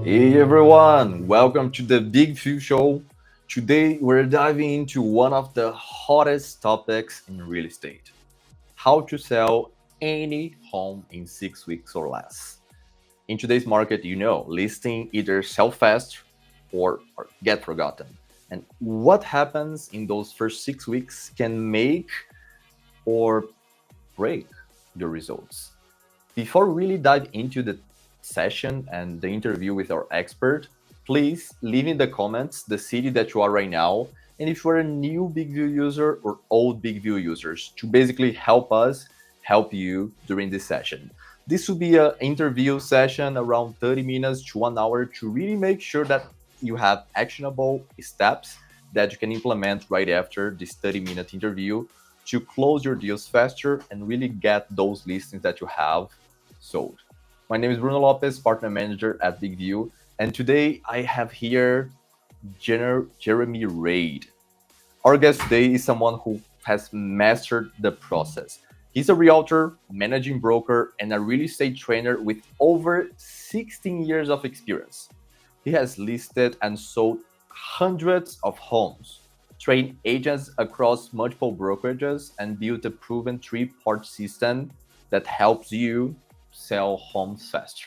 Hey everyone, welcome to the Big View Show. Today we're diving into one of the hottest topics in real estate: how to sell any home in 6 weeks or less. In today's market, listing either sell fast or get forgotten. And what happens in those first 6 weeks can make or break the results. Before we really dive into the session and the interview with our expert, please leave in the comments the city that you are right now and if you're a new Big View user or old Big View users to basically help us help you during this session. This will be an interview session around 30 minutes to 1 hour to really make sure that you have actionable steps that you can implement right after this 30-minute interview to close your deals faster and really get those listings that you have sold. My name is Bruno Lopez, partner manager at Big View, and today I have here Jeremy Reid. Our guest today is someone who has mastered the process. He's a realtor, managing broker, and a real estate trainer with over 16 years of experience. He has listed and sold hundreds of homes, trained agents across multiple brokerages, and built a proven three-part system that helps you sell homes faster.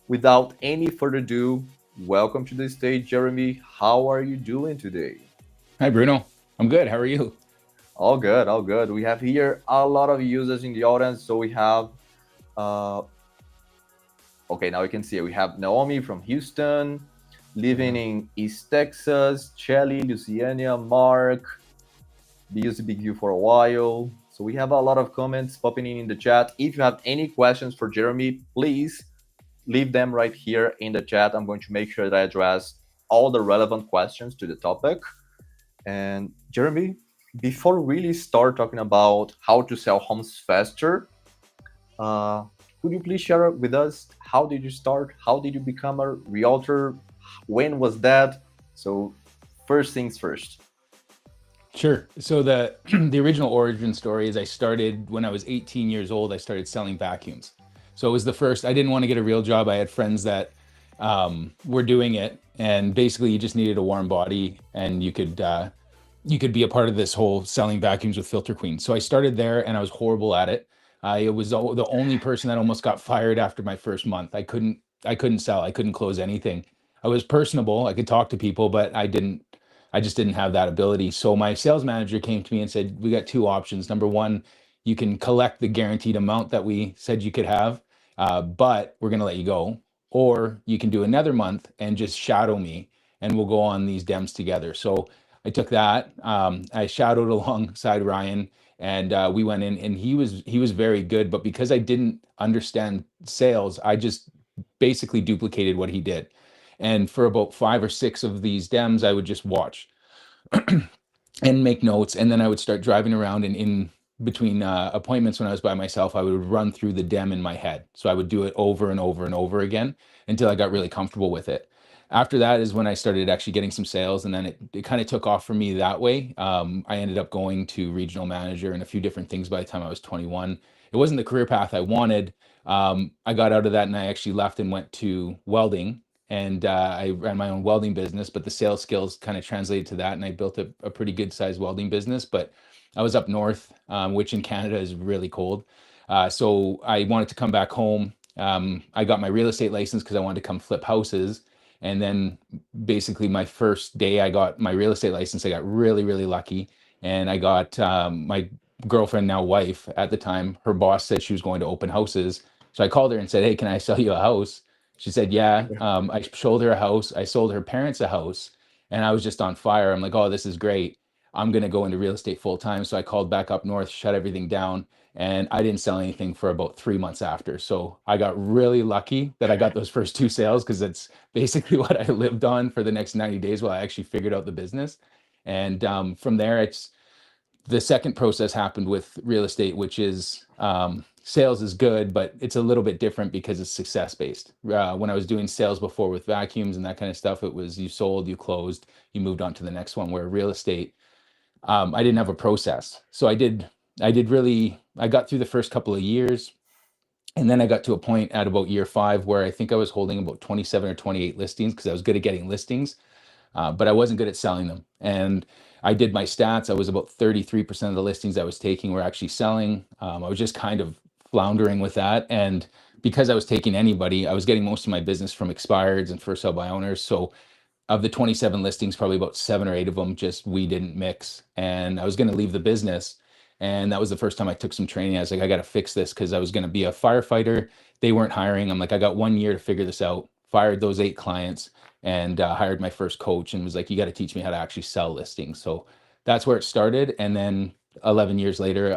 Without any further ado, welcome to the stage, Jeremy. How are you doing today? Hi, Bruno. I'm good. How are you? All good, all good. We have here a lot of users in the audience. So we have, uh, okay, now you can see it. We have Naomi from Houston, living in East Texas, Shelly, Luciania, Mark, they used Big View for a while. So we have a lot of comments popping in the chat. If you have any questions for Jeremy, please leave them right here in the chat. I'm going to make sure that I address all the relevant questions to the topic. And Jeremy, before we really start talking about how to sell homes faster, uh, could you please share with us how did you start? How did you become a realtor? When was that? So first things first. Sure. So the the original origin story is I started when I was 18 years old. I started selling vacuums. So it was the first. I didn't want to get a real job. I had friends that were doing it, and basically you just needed a warm body, and you could be a part of this whole selling vacuums with Filter Queen. So I started there, and I was horrible at it. I was the only person that almost got fired after my first month. I couldn't sell. I couldn't close anything. I was personable. I could talk to people, but I just didn't have that ability. So my sales manager came to me and said, "We got two options. Number one, you can collect the guaranteed amount that we said you could have, but we're going to let you go. Or you can do another month and just shadow me, and we'll go on these dems together." So I took that. I shadowed alongside Ryan, and we went in, and he was very good. But because I didn't understand sales, I just basically duplicated what he did. And for about five or six of these dems, I would just watch and make notes, and then I would start driving around, and in between appointments when I was by myself, I would run through the dem in my head. So I would do it over and over and over again until I got really comfortable with it. After that is when I started actually getting some sales, and then it kind of took off for me that way. I ended up going to regional manager and a few different things by the time I was 21. It wasn't the career path I wanted. I got out of that, and I actually left and went to welding, and I ran my own welding business, but the sales skills kind of translated to that, and I built a pretty good sized welding business. But I was up north, which in Canada is really cold. So I wanted to come back home. I got my real estate license because I wanted to come flip houses. And then basically my first day I got my real estate license, I got really, really lucky. And I got my girlfriend, now wife at the time, her boss said she was going to open houses. So I called her and said, "Hey, can I sell you a house?" She said, "Yeah." I sold her a house. I sold her parents a house, and I was just on fire. I'm like, "Oh, this is great. I'm going to go into real estate full time." So I called back up north, shut everything down, and I didn't sell anything for about 3 months after. So I got really lucky that I got those first two sales, because it's basically what I lived on for the next 90 days while I actually figured out the business. And from there, it's the second process happened with real estate, which is sales is good, but it's a little bit different because it's success based. When I was doing sales before with vacuums and that kind of stuff, it was you sold, you closed, you moved on to the next one. Where real estate, I didn't have a process. So I got through the first couple of years. And then I got to a point at about year 5 where I think I was holding about 27 or 28 listings because I was good at getting listings, but I wasn't good at selling them. And I did my stats. I was about 33% of the listings I was taking were actually selling. I was just kind of floundering with that. And because I was taking anybody, I was getting most of my business from expireds and first sell by owners. So of the 27 listings, probably about 7 or 8 of them just we didn't mix. And I was going to leave the business. And that was the first time I took some training. I was like, I got to fix this because I was going to be a firefighter. They weren't hiring. I'm like, I got 1 year to figure this out. Fired those 8 clients and hired my first coach and was like, you got to teach me how to actually sell listings. So that's where it started. And then 11 years later,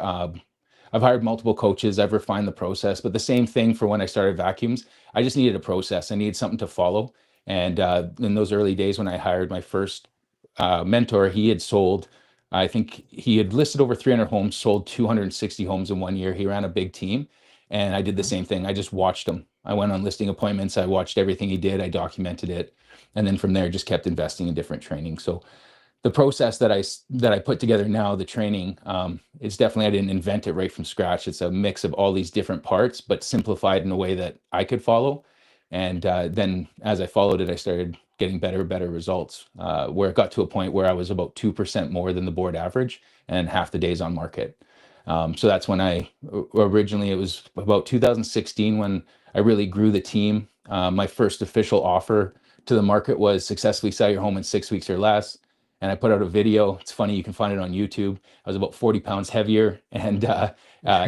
I've hired multiple coaches. I've refined the process, but the same thing for when I started vacuums. I just needed a process. I needed something to follow. And in those early days when I hired my first mentor, he had sold, I think he had listed over 300 homes, sold 260 homes in 1 year. He ran a big team. And I did the Mhm. same thing. I just watched him. I went on listing appointments. I watched everything he did. I documented it. And then from there, just kept investing in different training. So the process that I put together now, the training, it's definitely, I didn't invent it right from scratch. It's a mix of all these different parts, but simplified in a way that I could follow. And then as I followed it, I started getting better results, where it got to a point where I was about 2% more than the board average and half the days on market. So that's when originally, it was about 2016 when I really grew the team. My first official offer to the market was successfully sell your home in 6 weeks or less. And I put out a video. It's funny, you can find it on YouTube. I was about 40 pounds heavier and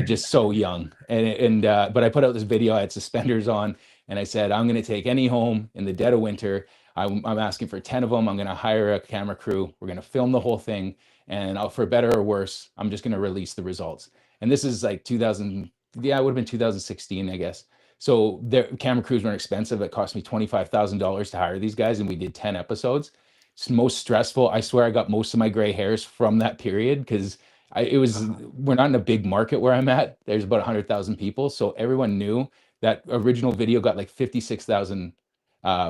just so young. But I put out this video. I had suspenders on, and I said, I'm going to take any home in the dead of winter. I'm asking for 10 of them. I'm going to hire a camera crew. We're going to film the whole thing. And for better or worse, I'm just going to release the results. And this is like 2000. Yeah, it would have been 2016, I guess. So the camera crews weren't expensive. It cost me $25,000 to hire these guys, and we did 10 episodes. It's most stressful. I swear I got most of my gray hairs from that period because we're not in a big market where I'm at. There's about 100,000 people. So everyone knew that original video got like 56,000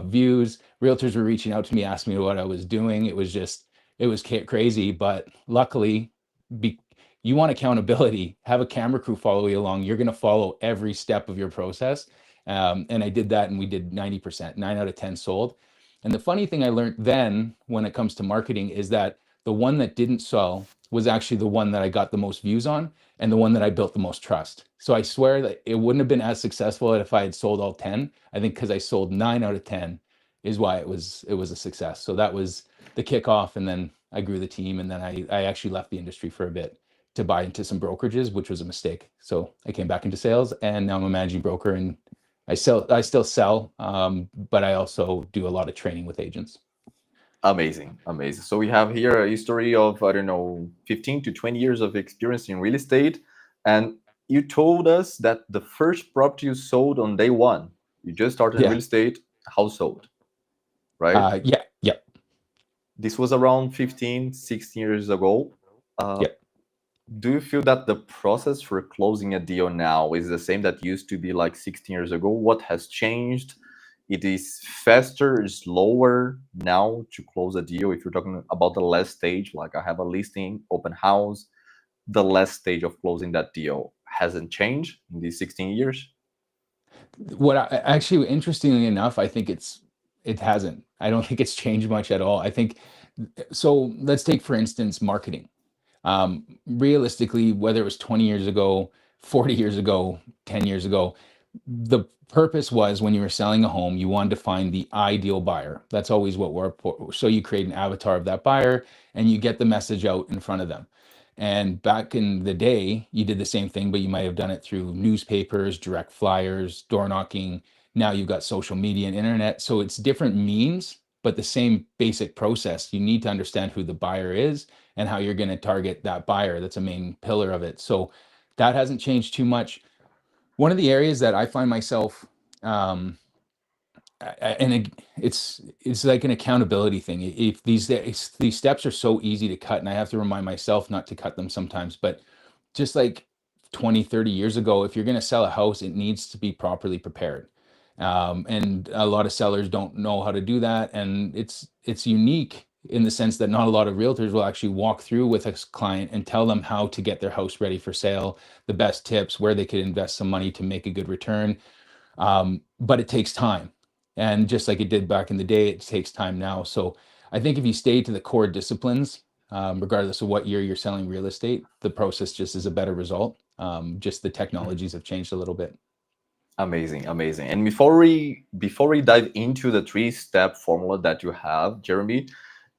views. Realtors were reaching out to me, asking me what I was doing. It was crazy. But luckily, be, you want accountability, have a camera crew follow you along. You're going to follow every step of your process. And I did that, and we did 90%, 9 out of 10 sold. And the funny thing I learned then when it comes to marketing is that the one that didn't sell was actually the one that I got the most views on and the one that I built the most trust. So I swear that it wouldn't have been as successful if I had sold all 10. I think because I sold 9 out of 10 is why it was a success. So that was the kickoff. And then I grew the team, and then I actually left the industry for a bit to buy into some brokerages, which was a mistake. So I came back into sales, and now I'm a managing broker, and I still sell, but I also do a lot of training with agents. Amazing, amazing. So we have here a history of, I don't know, 15 to 20 years of experience in real estate. And you told us that the first property you sold on day one, you just started in Yeah. real estate, household, right? Yeah. Yeah. This was around 15, 16 years ago. Uh, Yeah. do you feel that the process for closing a deal now is the same that used to be like 16 years ago? What has changed? It is faster, slower now to close a deal. If you're talking about the last stage, like I have a listing, open house, the last stage of closing that deal hasn't changed in these 16 years. Actually, interestingly enough, I think it hasn't. I don't think it's changed much at all. I think so. Let's take, for instance, marketing. Realistically, whether it was 20 years ago, 40 years ago, 10 years ago, the purpose was when you were selling a home, you wanted to find the ideal buyer. That's always what we're for. So you create an avatar of that buyer and you get the message out in front of them. And back in the day, you did the same thing, but you might have done it through newspapers, direct flyers, door knocking. Now you've got social media and internet. So it's different means, but the same basic process. You need to understand who the buyer is and how you're going to target that buyer. That's a main pillar of it. So that hasn't changed too much. One of the areas that I find myself, um, it's like an accountability thing. If these steps are so easy to cut, and I have to remind myself not to cut them sometimes, but just like 20, 30 years ago, if you're going to sell a house, it needs to be properly prepared. And a lot of sellers don't know how to do that. And it's unique in the sense that not a lot of realtors will actually walk through with a client and tell them how to get their house ready for sale, the best tips, where they could invest some money to make a good return. But it takes time. And just like it did back in the day, it takes time now. So I think if you stay to the core disciplines, regardless of what year you're selling real estate, the process just is a better result. Just the technologies have changed a little bit. Amazing, amazing. And before we dive into the three-step formula that you have, Jeremy,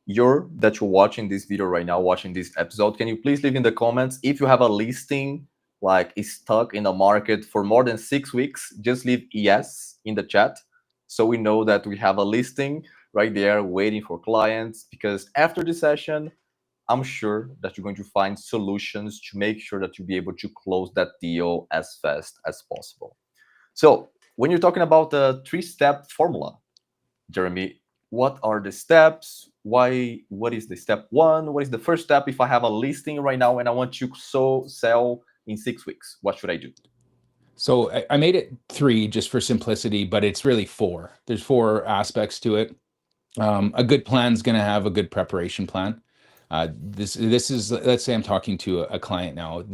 you're watching this video right now, watching this episode, can you please leave in the comments if you have a listing like is stuck in the market for more than 6 weeks? Just leave yes in the chat so we know that we have a listing right there waiting for clients. Because after the session, I'm sure that you're going to find solutions to make sure that you'll be able to close that deal as fast as possible. So when you're talking about the three-step formula, Jeremy, what are the steps? What is the step one? What is the first step if I have a listing right now and I want to sell in 6 weeks? What should I do? So I made it three just for simplicity, but it's really four. There's four aspects to it. A good plan is going to have a good preparation plan. This is, let's say I'm talking to a client now,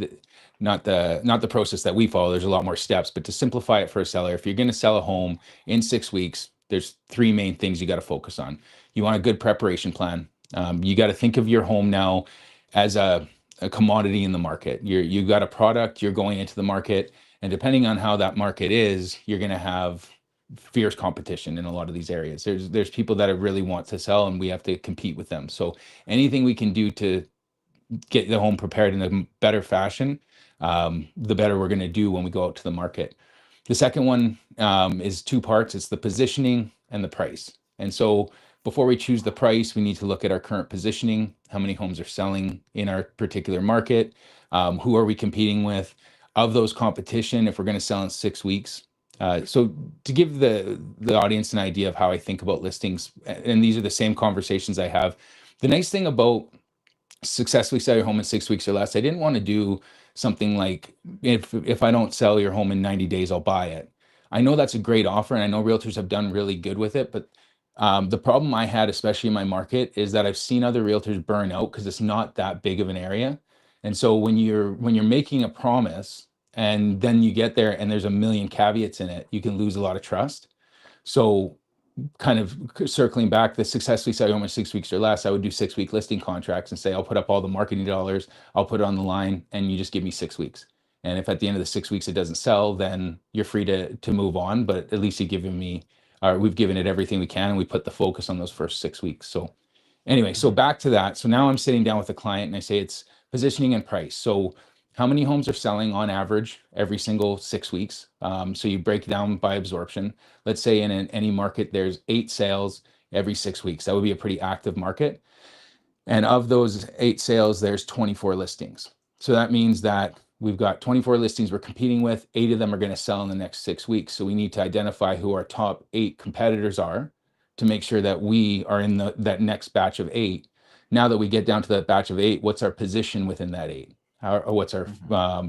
not the process that we follow. There's a lot more steps, but to simplify it for a seller, if you're going to sell a home in 6 weeks, there's three main things you got to focus on. You want a good preparation plan. You got to think of your home now as a commodity in the market. You got a product, you're going into the market, and depending on how that market is, you're going to have fierce competition in a lot of these areas. There's people that really want to sell, and we have to compete with them. So anything we can do to get the home prepared in a better fashion, the better we're going to do when we go out to the market. The second one is two parts. It's the positioning and the price. And so before we choose the price, we need to look at our current positioning, how many homes are selling in our particular market, who are we competing with, of those competition, if we're going to sell in 6 weeks. So to give the audience an idea of how I think about listings, and these are the same conversations I have. The nice thing about successfully sell your home in 6 weeks or less, I didn't want to do something like, if I don't sell your home in 90 days, I'll buy it. I know that's a great offer, and I know realtors have done really good with it, but the problem I had, especially in my market, is that I've seen other realtors burn out because it's not that big of an area. And so when you're making a promise and then you get there and there's a million caveats in it, you can lose a lot of trust. So kind of circling back, the successfully sell your home in 6 weeks or less, I would do 6 week listing contracts and say, I'll put up all the marketing dollars, I'll put it on the line, and you just give me 6 weeks. And if at the end of the 6 weeks it doesn't sell, then you're free to move on. But at least you've given me, or we've given it everything we can, and we put the focus on those first 6 weeks. So anyway, so back to that. So now I'm sitting down with a client and I say it's positioning and price. So how many homes are selling on average every single 6 weeks? So you break it down by absorption. Let's say in any market, there's 8 sales every 6 weeks. That would be a pretty active market. And of those 8 sales, there's 24 listings. So that means that we've got 24 listings we're competing with. 8 of them are going to sell in the next 6 weeks. So we need to identify who our top 8 competitors are to make sure that we are in that next batch of 8. Now that we get down to that batch of 8, what's our position within that 8? What's our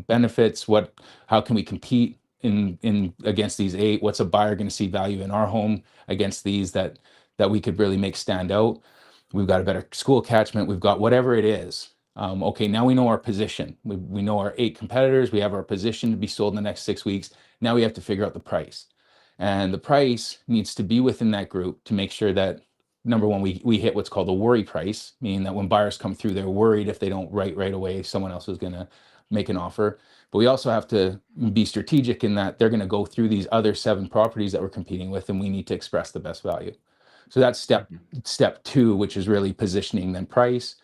benefits? How can we compete in against these 8? What's a buyer going to see value in our home against these that we could really make stand out? We've got a better school catchment. We've got whatever it is. Okay, now we know our position. We know our 8 competitors. We have our position to be sold in the next 6 weeks. Now we have to figure out the price. And the price needs to be within that group to make sure that, number one, we hit what's called a worry price, meaning that when buyers come through, they're worried if they don't right away, someone else is going to make an offer. But we also have to be strategic in that they're going to go through these other 7 properties that we're competing with, and we need to express the best value. So that's step 2, which is really positioning, then price.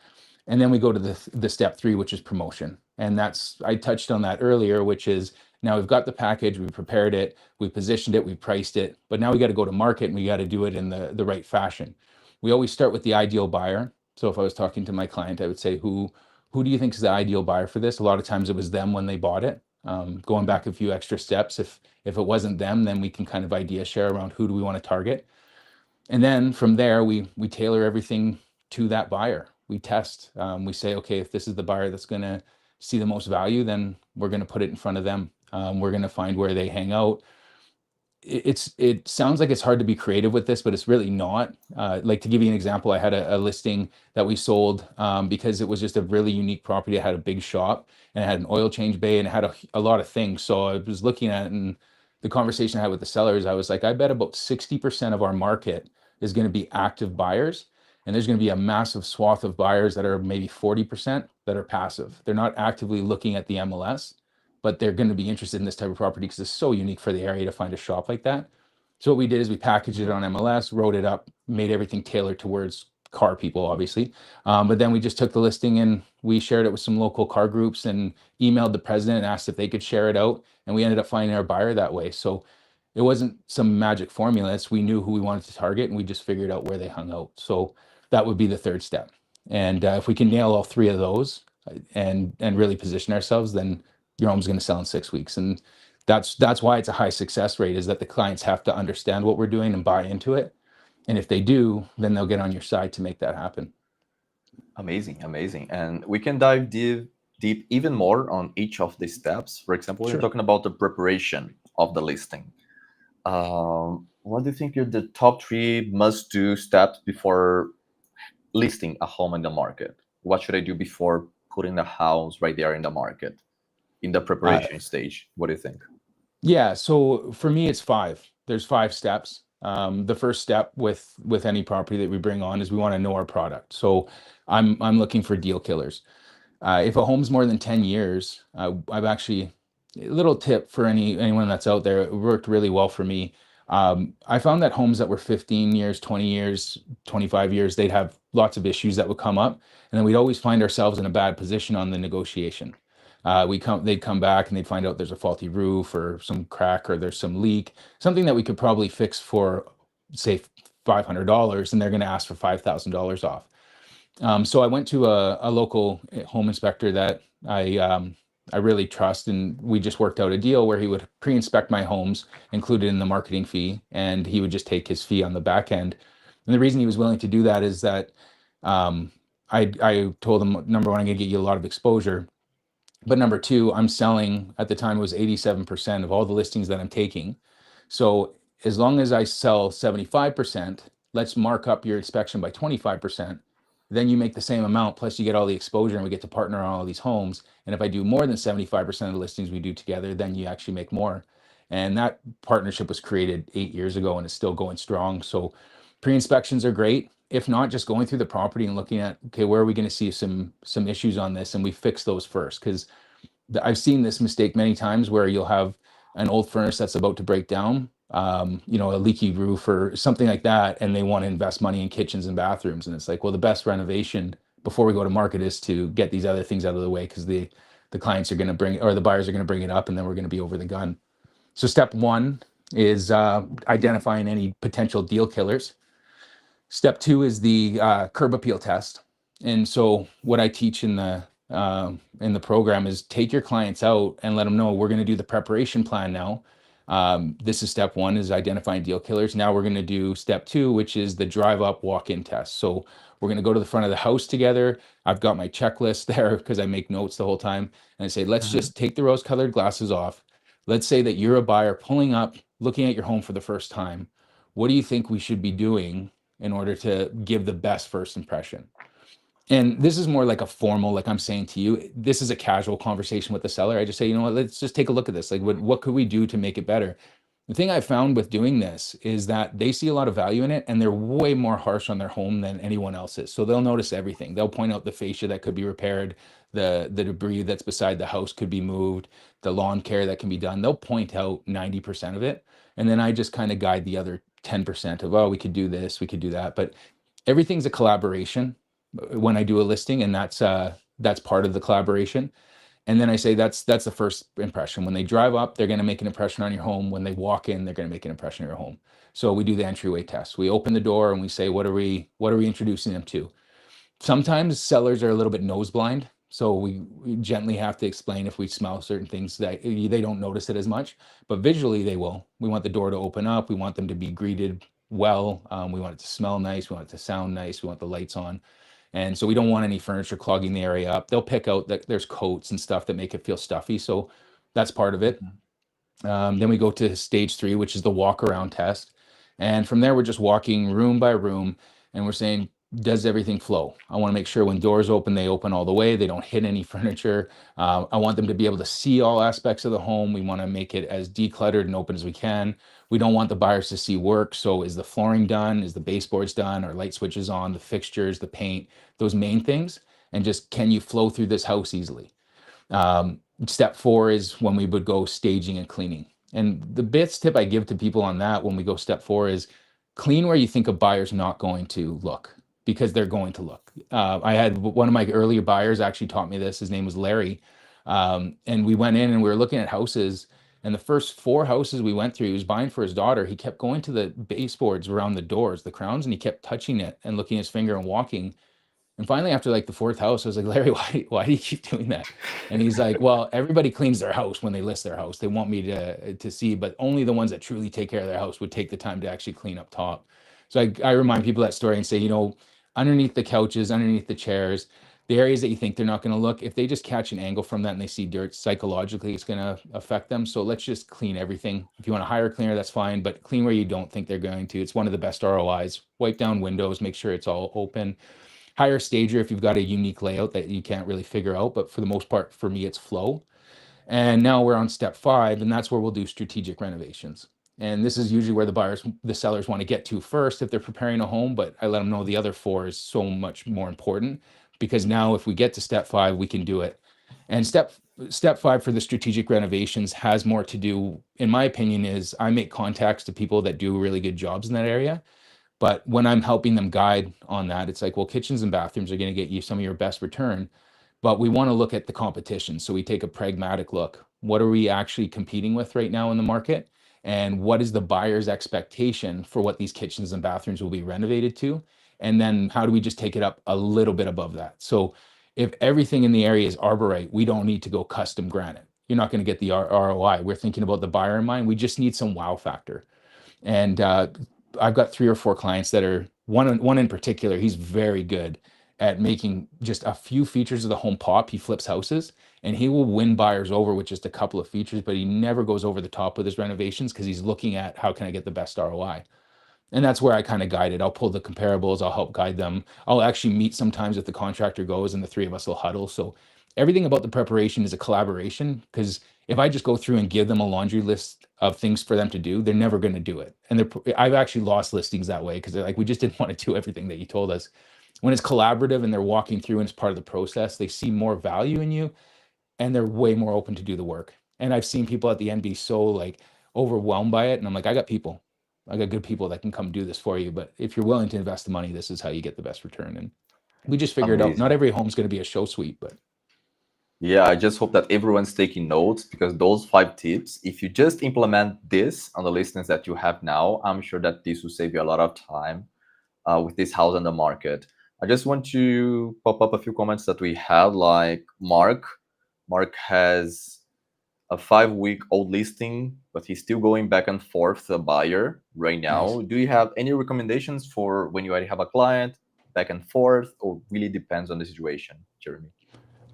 And then we go to the step 3, which is promotion. And I touched on that earlier, which is now we've got the package, we prepared it, we positioned it, we priced it, but now we got to go to market and we got to do it in the right fashion. We always start with the ideal buyer. So if I was talking to my client, I would say, who do you think is the ideal buyer for this? A lot of times it was them when they bought it. Going back a few extra steps, if it wasn't them, then we can kind of idea share around who do we want to target. And then from there, we tailor everything to that buyer. We test. We say, okay, if this is the buyer that's going to see the most value, then we're going to put it in front of them. We're going to find where they hang out. it sounds like it's hard to be creative with this, but it's really not. Like, to give you an example, I had a listing that we sold because it was just a really unique property. It had a big shop and it had an oil change bay and it had a lot of things. So I was looking at it, and the conversation I had with the sellers, I was like, I bet about 60% of our market is going to be active buyers. And there's going to be a massive swath of buyers that are maybe 40% that are passive. They're not actively looking at the MLS, but they're going to be interested in this type of property because it's so unique for the area to find a shop like that. So what we did is we packaged it on MLS, wrote it up, made everything tailored towards car people, obviously. But then we just took the listing and we shared it with some local car groups and emailed the president and asked if they could share it out. And we ended up finding our buyer that way. So it wasn't some magic formula. It's we knew who we wanted to target and we just figured out where they hung out. So that would be the third step. And if we can nail all three of those and really position ourselves, then your home's going to sell in 6 weeks. And that's why it's a high success rate, is that the clients have to understand what we're doing and buy into it. And if they do, then they'll get on your side to make that happen. Amazing, amazing. And we can dive deep even more on each of the steps. For example, you're Sure. talking about the preparation of the listing. What do you think are the top three must-do steps before listing a home in the market? What should I do before putting the house right there in the market, in the Uh, preparation stage? What do you think? yeah. So for me, it's five. There's five steps. The first step with any property that we bring on is we want to know our product. So I'm looking for deal killers. If a home's more than 10 years, I've actually, a little tip for anyone that's out there, it worked really well for me. I found that homes that were 15 years, 20 years, 25 years, they'd have lots of issues that would come up. And then we'd always find ourselves in a bad position on the negotiation. They'd come back and they'd find out there's a faulty roof or some crack or there's some leak, something that we could probably fix for, say, $500, and they're going to ask for $5,000 off. So I went to a local home inspector that I really trust, and we just worked out a deal where he would pre-inspect my homes, included in the marketing fee, and he would just take his fee on the back end. And the reason he was willing to do that is that um, I told him, number one, I'm going to get you a lot of exposure, but number two, I'm selling, at the time it was 87% of all the listings that I'm taking. So as long as I sell 75%, let's mark up your inspection by 25%. Then you make the same amount, plus you get all the exposure, and we get to partner on all these homes. And if I do more than 75% of the listings we do together, then you actually make more. And that partnership was created 8 years ago and is still going strong. So pre-inspections are great. If not, just going through the property and looking at, okay, where are we going to see some issues on this, and we fix those first. Because I've seen this mistake many times where you'll have an old furnace that's about to break down, a leaky roof or something like that, and they want to invest money in kitchens and bathrooms. And it's like, well, the best renovation before we go to market is to get these other things out of the way, because the clients are going to bring, or the buyers are going to bring it up, and then we're going to be over the gun. So step one is identifying any potential deal killers. Step two is the curb appeal test. And so what I teach in the program is take your clients out and let them know we're going to do the preparation plan now. This is step one, is identifying deal killers. Now we're going to do step two, which is the drive up walk-in test. So we're going to go to the front of the house together. I've got my checklist there because I make notes the whole time. And I say, let's Mhm. just take the rose-colored glasses off. Let's say that you're a buyer pulling up, looking at your home for the first time. What do you think we should be doing in order to give the best first impression? And this is more like a formal, like I'm saying to you, this is a casual conversation with the seller. I just say, you know what, let's just take a look at this. Like, what could we do to make it better? The thing I found with doing this is that they see a lot of value in it, and they're way more harsh on their home than anyone else is. So they'll notice everything. They'll point out the fascia that could be repaired, the debris that's beside the house could be moved, the lawn care that can be done. They'll point out 90% of it. And then I just kind of guide the other 10% of, oh, we could do this, we could do that. But everything's a collaboration when I do a listing, and that's part of the collaboration. And then I say that's the first impression. When they drive up, they're going to make an impression on your home. When they walk in, they're going to make an impression on your home. So we do the entryway test. We open the door and we say, what are we introducing them to? Sometimes sellers are a little bit nose blind, so we gently have to explain if we smell certain things that they don't notice it as much, but visually they will. We want the door to open up. We want them to be greeted well. We want it to smell nice. We want it to sound nice. We want the lights on. And so we don't want any furniture clogging the area up. They'll pick out that there's coats and stuff that make it feel stuffy. So that's part of it. Then we go to stage 3, which is the walk around test. And from there, we're just walking room by room and we're saying, does everything flow? I want to make sure when doors open, they open all the way. They don't hit any furniture. I want them to be able to see all aspects of the home. We want to make it as decluttered and open as we can. We don't want the buyers to see work. So is the flooring done? Is the baseboards done? Are light switches on? The fixtures, the paint, those main things. And just, can you flow through this house easily? Step 4 is when we would go staging and cleaning. And the best tip I give to people on that when we go step 4 is clean where you think a buyer's not going to look, because they're going to look. I had one of my earlier buyers actually taught me this. His name was Larry. And we went in and we were looking at houses. And the first 4 houses we went through, he was buying for his daughter. He kept going to the baseboards around the doors, the crowns, and he kept touching it and looking at his finger and walking. And finally, after like the 4th house, I was like, Larry, why do you keep doing that? And he's like, well, everybody cleans their house when they list their house. They want me to see, but only the ones that truly take care of their house would take the time to actually clean up top. So I remind people that story and say, underneath the couches, underneath the chairs, the areas that you think they're not going to look, if they just catch an angle from that and they see dirt, psychologically, it's going to affect them. So let's just clean everything. If you want to hire a cleaner, that's fine, but clean where you don't think they're going to. It's one of the best ROIs. Wipe down windows, make sure it's all open. Hire a stager if you've got a unique layout that you can't really figure out, but for the most part, for me, it's flow. And now we're on step 5, and that's where we'll do strategic renovations. And this is usually where the sellers want to get to first if they're preparing a home, but I let them know the other 4 is so much more important, because now if we get to step 5, we can do it. And step 5 for the strategic renovations has more to do, in my opinion, is I make contacts to people that do really good jobs in that area. But when I'm helping them guide on that, it's like, well, kitchens and bathrooms are going to get you some of your best return, but we want to look at the competition. So we take a pragmatic look. What are we actually competing with right now in the market? And what is the buyer's expectation for what these kitchens and bathrooms will be renovated to? And then how do we just take it up a little bit above that? So if everything in the area is arborite, we don't need to go custom granite. You're not going to get the ROI. We're thinking about the buyer in mind. We just need some wow factor. And I've got 3 or 4 clients that are one in particular. He's very good at making just a few features of the home pop. He flips houses and he will win buyers over with just a couple of features, but he never goes over the top with his renovations because he's looking at how can I get the best ROI. And that's where I kind of guide it. I'll pull the comparables, I'll help guide them. I'll actually meet sometimes if the contractor goes and the 3 of us will huddle. So everything about the preparation is a collaboration, because if I just go through and give them a laundry list of things for them to do, they're never going to do it. And I've actually lost listings that way because they're like, we just didn't want to do everything that you told us. When it's collaborative and they're walking through and it's part of the process, they see more value in you and they're way more open to do the work. And I've seen people at the end be so like overwhelmed by it. And I'm like, I got people. I got good people that can come do this for you. But if you're willing to invest the money, this is how you get the best return. And we just figured out not Amazing. every home's going to be a show suite, but Yeah, I just hope that everyone's taking notes, because those 5 tips, if you just implement this on the listings that you have now, I'm sure that this will save you a lot of time with this house on the market. I just want to pop up a few comments that we had, like Mark. Mark has a 5-week-old listing, but he's still going back and forth a buyer right nice. now. Do you have any recommendations for when you already have a client, back and forth, or really depends on the situation, Jeremy?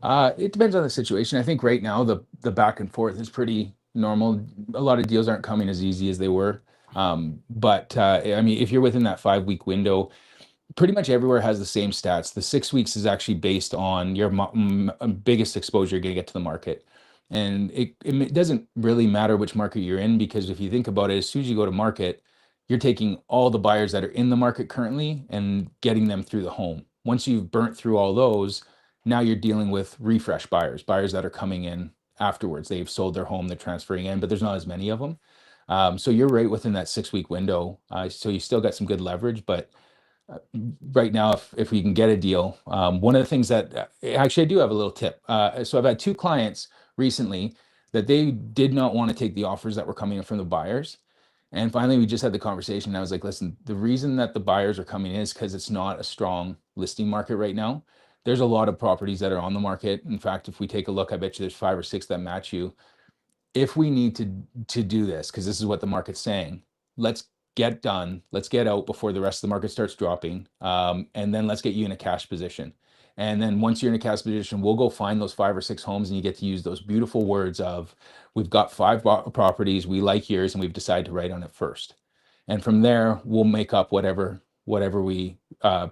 It depends on the situation. I think right now the back and forth is pretty normal. A lot of deals aren't coming as easy as they were. But I mean, if you're within that 5-week window, pretty much everywhere has the same stats. The 6 weeks is actually based on your biggest exposure you're going to get to the market. And it doesn't really matter which market you're in, because if you think about it, as soon as you go to market, you're taking all the buyers that are in the market currently and getting them through the home. Once you've burnt through all those, now you're dealing with refresh buyers, buyers that are coming in afterwards. They've sold their home, they're transferring in, but there's not as many of them. So you're right within that 6-week window. So you still got some good leverage, but right now, if we can get a deal, one of the things that actually I do have a little tip. So I've had 2 clients recently that they did not want to take the offers that were coming in from the buyers. And finally, we just had the conversation. And I was like, listen, the reason that the buyers are coming in is because it's not a strong listing market right now. There's a lot of properties that are on the market. In fact, if we take a look, I bet you there's 5 or 6 that match you. If we need to do this, because this is what the market's saying, let's get done, let's get out before the rest of the market starts dropping, and then let's get you in a cash position. And then once you're in a cash position, we'll go find those 5 or 6 homes, and you get to use those beautiful words of, we've got properties, we like yours, and we've decided to write on it first. And from there, we'll make up whatever we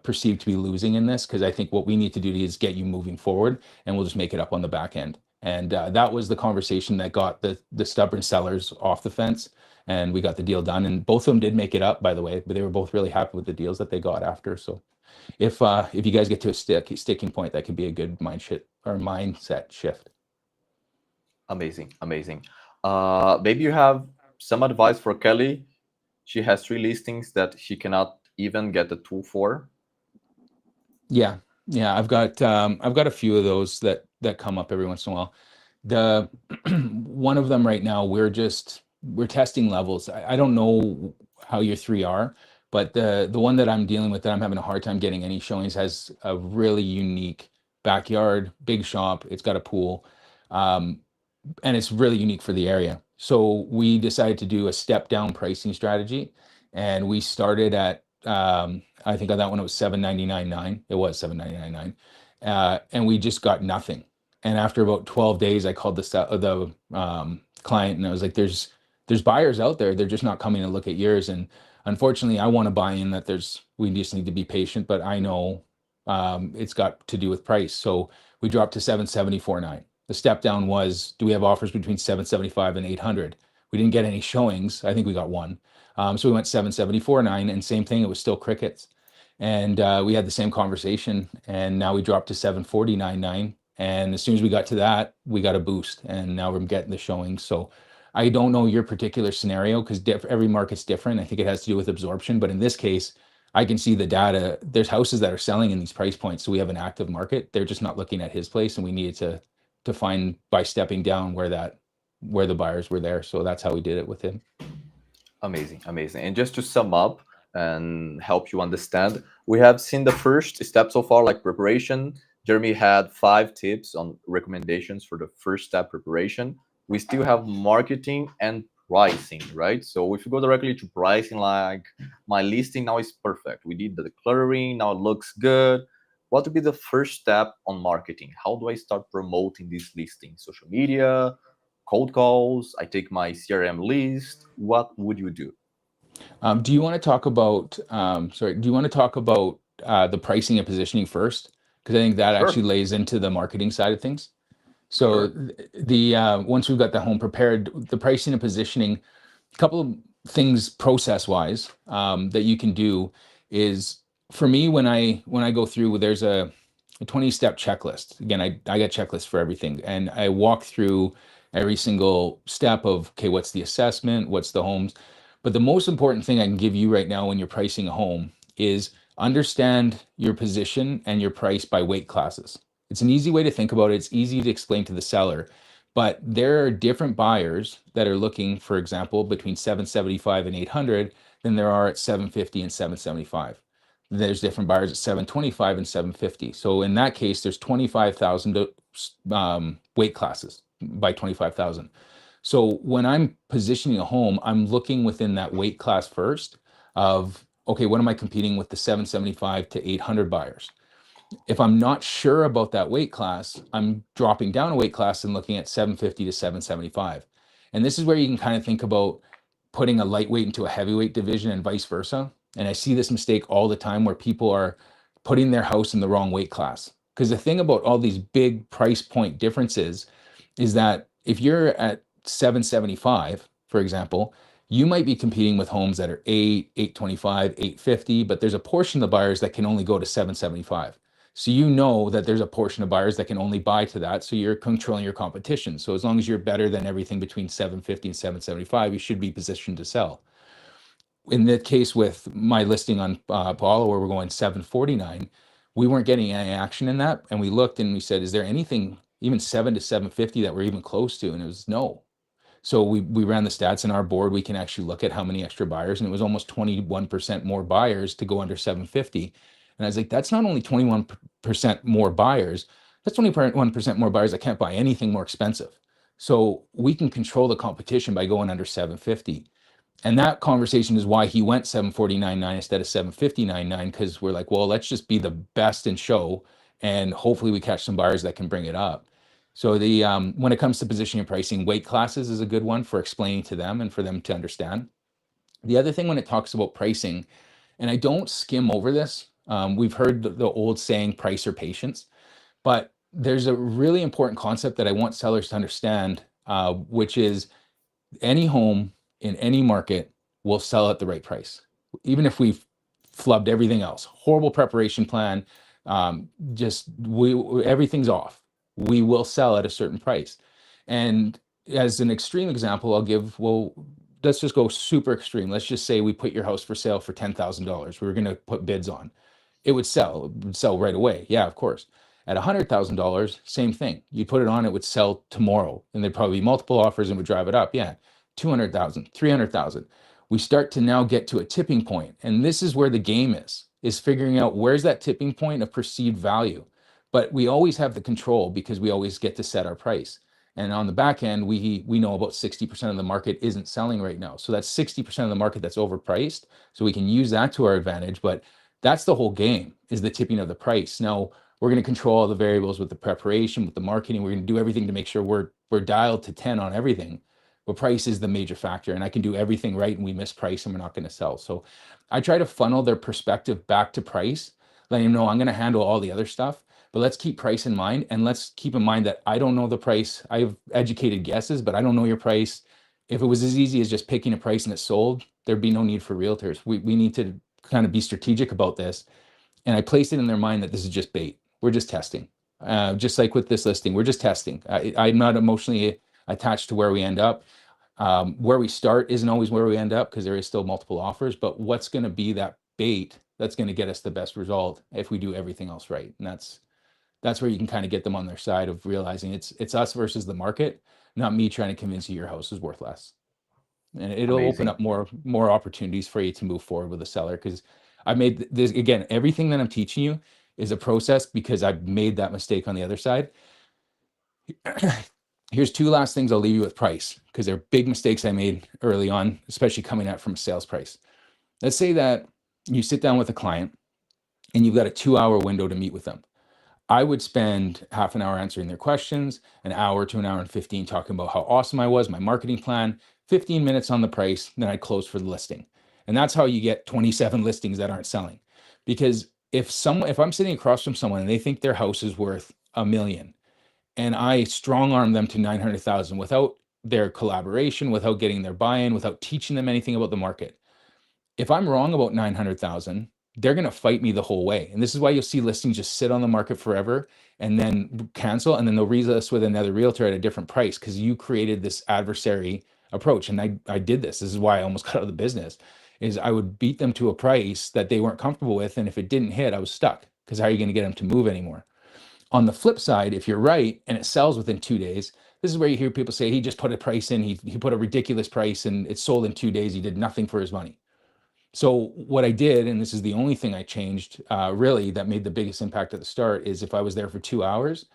perceive to be losing in this, because I think what we need to do is get you moving forward, and we'll just make it up on the back end. And that was the conversation that got the stubborn sellers off the fence, and we got the deal done. And both of them did make it up, by the way, but they were both really happy with the deals that they got after. So if you guys get to a sticking point, that could be a good mindset shift. Amazing, amazing. Maybe you have some advice for Kelly. She has 3 listings that she cannot even get the tool for. Yeah, yeah, I've got a few of those that come up every once in a while. The one of them right now, we're testing levels. I don't know how your three are, but the one that I'm dealing with, that I'm having a hard time getting any showings, has a really unique backyard, big shop. It's got a pool, um, and it's really unique for the area. So we decided to do a step down pricing strategy, and we started at I think on that one it was 799.9. It was 799.9, and we just got nothing. And after about 12 days, I called the client, and I was like, "There's buyers out there. They're just not coming to look at yours." And unfortunately, I want to buy in that we just need to be patient. But I know it's got to do with price. So we dropped to 774.9. The step down was, do we have offers between 775 and 800? We didn't get any showings. I think we got one. So we went 774.9, and same thing. It was still crickets. And we had the same conversation, and now we dropped to 749.9. And as soon as we got to that, we got a boost, and now we're getting the showings. So I don't know your particular scenario, because every market's different. I think it has to do with absorption. But in this case, I can see the data. There's houses that are selling in these price points. So we have an active market. They're just not looking at his place, and we needed to find by stepping down where the buyers were there. So that's how we did it with him. Amazing, amazing. And just to sum up and help you understand, we have seen the first step so far, like preparation. Jeremy had 5 tips on recommendations for the first step, preparation. We still have marketing and pricing, right? So if you go directly to pricing, like my listing now is perfect. We did the decluttering, now it looks good. What would be the first step on marketing? How do I start promoting this listing? Social media, cold calls, I take my CRM list. What would you do? Do you want to talk about, do you want to talk about the pricing and positioning first? Because I think that actually Sure, lays into the marketing side of things. So sure. the once we've got the home prepared, the pricing and positioning, a couple of things process wise that you can do is, for me, when I go through, there's a 20-step checklist. Again, I got checklists for everything, and I walk through every single step of, okay, what's the assessment, what's the homes. But the most important thing I can give you right now when you're pricing a home is understand your position and your price by weight classes. It's an easy way to think about it. It's easy to explain to the seller, but there are different buyers that are looking, for example, between 775 and 800 than there are at 750 and 775. There's different buyers at 725 and 750. So in that case, there's 25,000 weight classes by 25,000. So when I'm positioning a home, I'm looking within that weight class first of, okay, what am I competing with the 775 to 800 buyers? If I'm not sure about that weight class, I'm dropping down a weight class and looking at 750 to 775. And this is where you can kind of think about putting a lightweight into a heavyweight division and vice versa. And I see this mistake all the time where people are putting their house in the wrong weight class. Because the thing about all these big price point differences is that if you're at 775, for example, you might be competing with homes that are 825, 850, but there's a portion of the buyers that can only go to 775. So you know that there's a portion of buyers that can only buy to that. So you're controlling your competition. So as long as you're better than everything between 750 and 775, you should be positioned to sell. In the case with my listing on Paula, where we're going 749, we weren't getting any action in that. And we looked and we said, is there anything even 7 to 750 that we're even close to? And it was no. So we ran the stats in our board. We can actually look at how many extra buyers, and it was almost 21% more buyers to go under 750. And I was like, that's not only 21% more buyers, that's 21% more buyers that can't buy anything more expensive. So we can control the competition by going under 750. And that conversation is why he went 749.9 instead of 759.9, because we're like, well, let's just be the best and show. and hopefully we catch some buyers that can bring it up. So the when it comes to positioning and pricing, weight classes is a good one for explaining to them and for them to understand. The other thing when it talks about pricing, and I don't skim over this, we've heard the old saying, price or patience, but there's a really important concept that I want sellers to understand, which is any home in any market will sell at the right price, even if we've flubbed everything else. Horrible preparation plan, just everything's off. We will sell at a certain price. And as an extreme example, I'll give, well, let's just go super extreme. Let's just say we put your house for sale for $10,000. We were going to put bids on. It would sell right away. Yeah, of course. At $100,000, same thing. You put it on, it would sell tomorrow, and there'd probably be multiple offers and would drive it up. Yeah, 200,000, 300,000. We start to now get to a tipping point, and this is where the game is figuring out where's that tipping point of perceived value. But we always have the control because we always get to set our price. And on the back end, we know about 60% of the market isn't selling right now. So that's 60% of the market that's overpriced. So we can use that to our advantage. But that's the whole game, is the tipping of the price. Now, we're going to control all the variables with the preparation, with the marketing. We're going to do everything to make sure we're dialed to 10 on everything. But price is the major factor, and I can do everything right and we miss price and we're not going to sell. So I try to funnel their perspective back to price, letting them know I'm going to handle all the other stuff, but let's keep price in mind, and let's keep in mind that I don't know the price. I have educated guesses, but I don't know your price. If it was as easy as just picking a price and it sold, there'd be no need for realtors. We need to kind of be strategic about this. And I place it in their mind that this is just bait. We're just testing. Just like with this listing, we're just testing. I'm not emotionally attached to where we end up. Where we start isn't always where we end up because there is still multiple offers, but what's going to be that bait that's going to get us the best result if we do everything else right? And that's where you can kind of get them on their side of realizing it's us versus the market, not me trying to convince you your house is worth less. And it'll open Amazing. up more opportunities for you to move forward with a seller, because I made this, again, everything that I'm teaching you is a process because I've made that mistake on the other side. Here's two last things I'll leave you with price, because they're big mistakes I made early on, especially coming out from a sales price. Let's say that you sit down with a client and you've got a 2-hour window to meet with them. I would spend half an hour answering their questions, an hour to an hour and 15 talking about how awesome I was, my marketing plan, 15 minutes on the price, then I'd close for the listing. And that's how you get 27 listings that aren't selling. Because if I'm sitting across from someone and they think their house is worth a million, and I strong arm them to 900,000 without their collaboration, without getting their buy-in, without teaching them anything about the market, if I'm wrong about 900,000, they're going to fight me the whole way. And this is why you'll see listings just sit on the market forever and then cancel, and then they'll relist with another realtor at a different price because you created this adversary approach. And I did this. This is why I almost got out of the business, is I would beat them to a price that they weren't comfortable with. And if it didn't hit, I was stuck, because how are you going to get them to move anymore? On the flip side, if you're right and it sells within 2 days, this is where you hear people say, he just put a price in, he put a ridiculous price and it sold in 2 days. He did nothing for his money. So what I did, and this is the only thing I changed, really, that made the biggest impact at the start, is if I was there for 2 hours,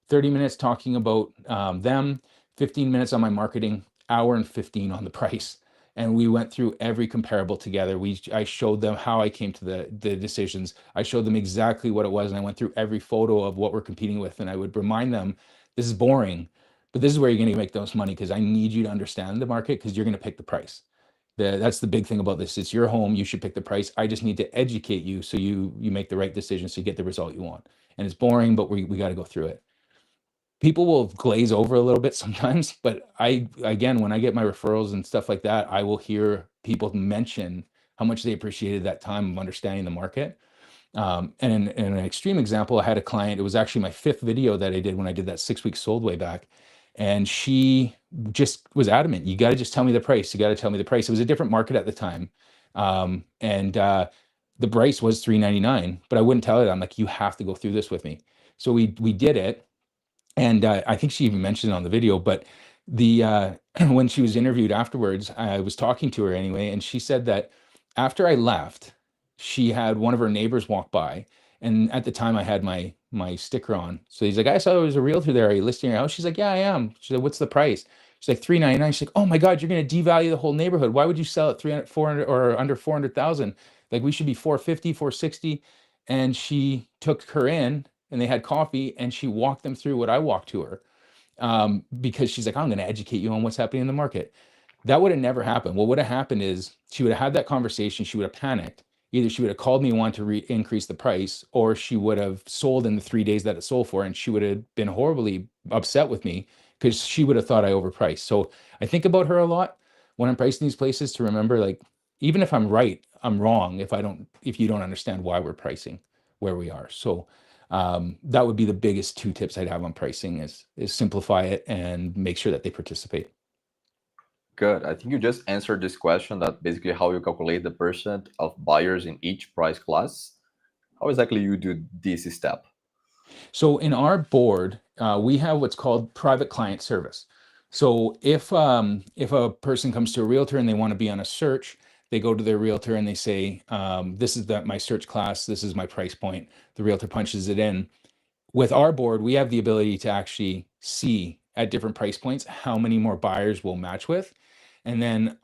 30 minutes talking about them, 15 minutes on my marketing, hour and 15 on the price. And we went through every comparable together. I showed them how I came to the decisions. I showed them exactly what it was. And I went through every photo of what we're competing with. And I would remind them, this is boring, but this is where you're going to make the most money, because I need you to understand the market, because you're going to pick the price. That's the big thing about this. It's your home. You should pick the price. I just need to educate you so you make the right decision, so you get the result you want. And it's boring, but we got to go through it. People will glaze over a little bit sometimes, but again, when I get my referrals and stuff like that, I will hear people mention how much they appreciated that time of understanding the market. And in an extreme example, I had a client, it was actually my 5th video that I did when I did that 6 weeks sold way back. And she just was adamant, you got to just tell me the price. You got to tell me the price. It was a different market at the time. And the price was $399, but I wouldn't tell her that. I'm like, you have to go through this with me. So we did it. And I think she even mentioned it on the video, but the when she was interviewed afterwards, I was talking to her anyway, and she said that after I left, she had one of her neighbors walk by, and at the time I had my sticker on. So he's like, I saw there was a realtor there. Are you listing your house? She's like, yeah, I am. She's like, what's the price? She's like, 399. She's like, oh my God, you're going to devalue the whole neighborhood. Why would you sell at 300, 400 or under 400,000? Like, we should be 450, 460. And she took her in and they had coffee, and she walked them through what I walked to her, because she's like, I'm going to educate you on what's happening in the market. That would have never happened. What would have happened is she would have had that conversation. She would have panicked. Either she would have called me and wanted to increase the price, or she would have sold in the 3 days that it sold for, and she would have been horribly upset with me because she would have thought I overpriced. So I think about her a lot when I'm pricing these places, to remember, like, even if I'm right, I'm wrong if you don't understand why we're pricing where we are. So that would be the biggest two tips I'd have on pricing is simplify it and make sure that they participate. Good. I think you just answered this question, that basically how you calculate the percent of buyers in each price class. How exactly you do this step? So in our board, we have what's called private client service. So if a person comes to a realtor and they want to be on a search, they go to their realtor and they say, "This is my search class. This is my price point." The realtor punches it in. With our board, we have the ability to actually see at different price points how many more buyers we'll match with. And then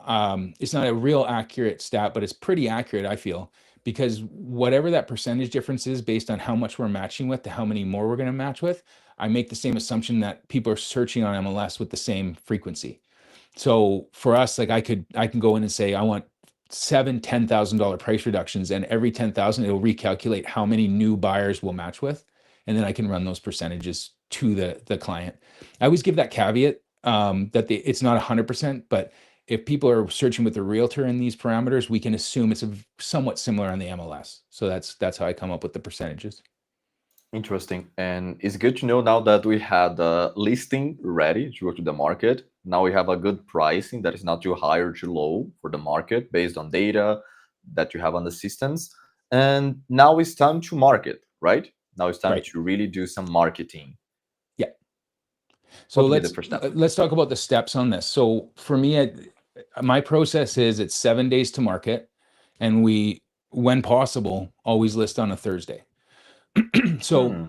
it's not a real accurate stat, but it's pretty accurate, I feel, because whatever that percentage difference is based on how much we're matching with to how many more we're going to match with, I make the same assumption that people are searching on MLS with the same frequency. So for us, like I can go in and say I want seven $10,000 price reductions, and every 10,000 it'll recalculate how many new buyers we'll match with, and then I can run those percentages to the client. I always give that caveat, that it's not 100%, but if people are searching with a realtor in these parameters, we can assume it's somewhat similar on the MLS. So that's how I come up with the percentages. Interesting. And it's good to know now that we had the listing ready to go to the market. Now we have a good pricing that is not too high or too low for the market based on data that you have on the systems. And now it's time to market, right? Now it's time Right. to really do some marketing. Yeah. So What would be the first step? let's talk about the steps on this. So for me, my process is it's 7 days to market, and we, when possible, always list on a Thursday. So Hmm.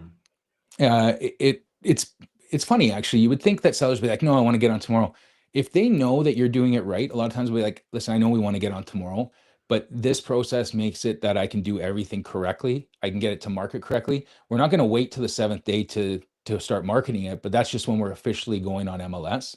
it's funny, actually. You would think that sellers would be like, no, I want to get on tomorrow. If they know that you're doing it right, a lot of times we'll be like, listen, I know we want to get on tomorrow, but this process makes it that I can do everything correctly. I can get it to market correctly. We're not going to wait till the seventh day to start marketing it, but that's just when we're officially going on MLS.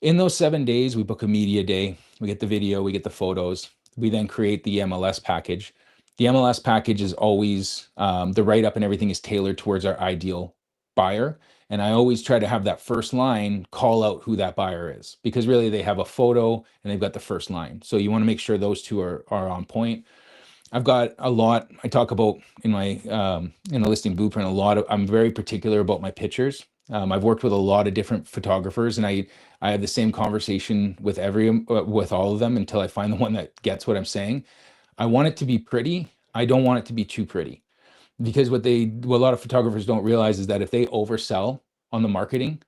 In those 7 days, we book a media day. We get the video, we get the photos. We then create the MLS package. The MLS package is always, the write up and everything is tailored towards our ideal buyer. And I always try to have that first line call out who that buyer is, because really they have a photo and they've got the first line. So you want to make sure those two are on point. I've got a lot I talk about in my in the listing blueprint. I'm very particular about my pictures. I've worked with a lot of different photographers, and I have the same conversation with all of them until I find the one that gets what I'm saying. I want it to be pretty. I don't want it to be too pretty, because what a lot of photographers don't realize is that if they oversell on the marketing,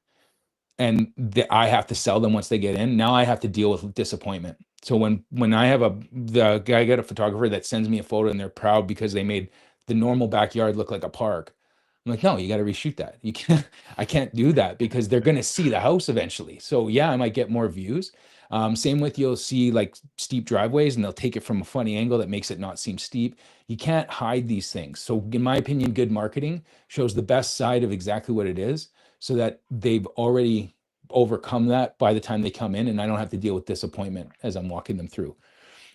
and I have to sell them once they get in, now I have to deal with disappointment. So when I have the guy get a photographer that sends me a photo and they're proud because they made the normal backyard look like a park, I'm like, no, you got to reshoot that. You can't, I can't do that, because they're going to see the house eventually. So yeah, I might get more views. Same with, you'll see like steep driveways and they'll take it from a funny angle that makes it not seem steep. You can't hide these things. So in my opinion, good marketing shows the best side of exactly what it is, so that they've already overcome that by the time they come in, and I don't have to deal with disappointment as I'm walking them through.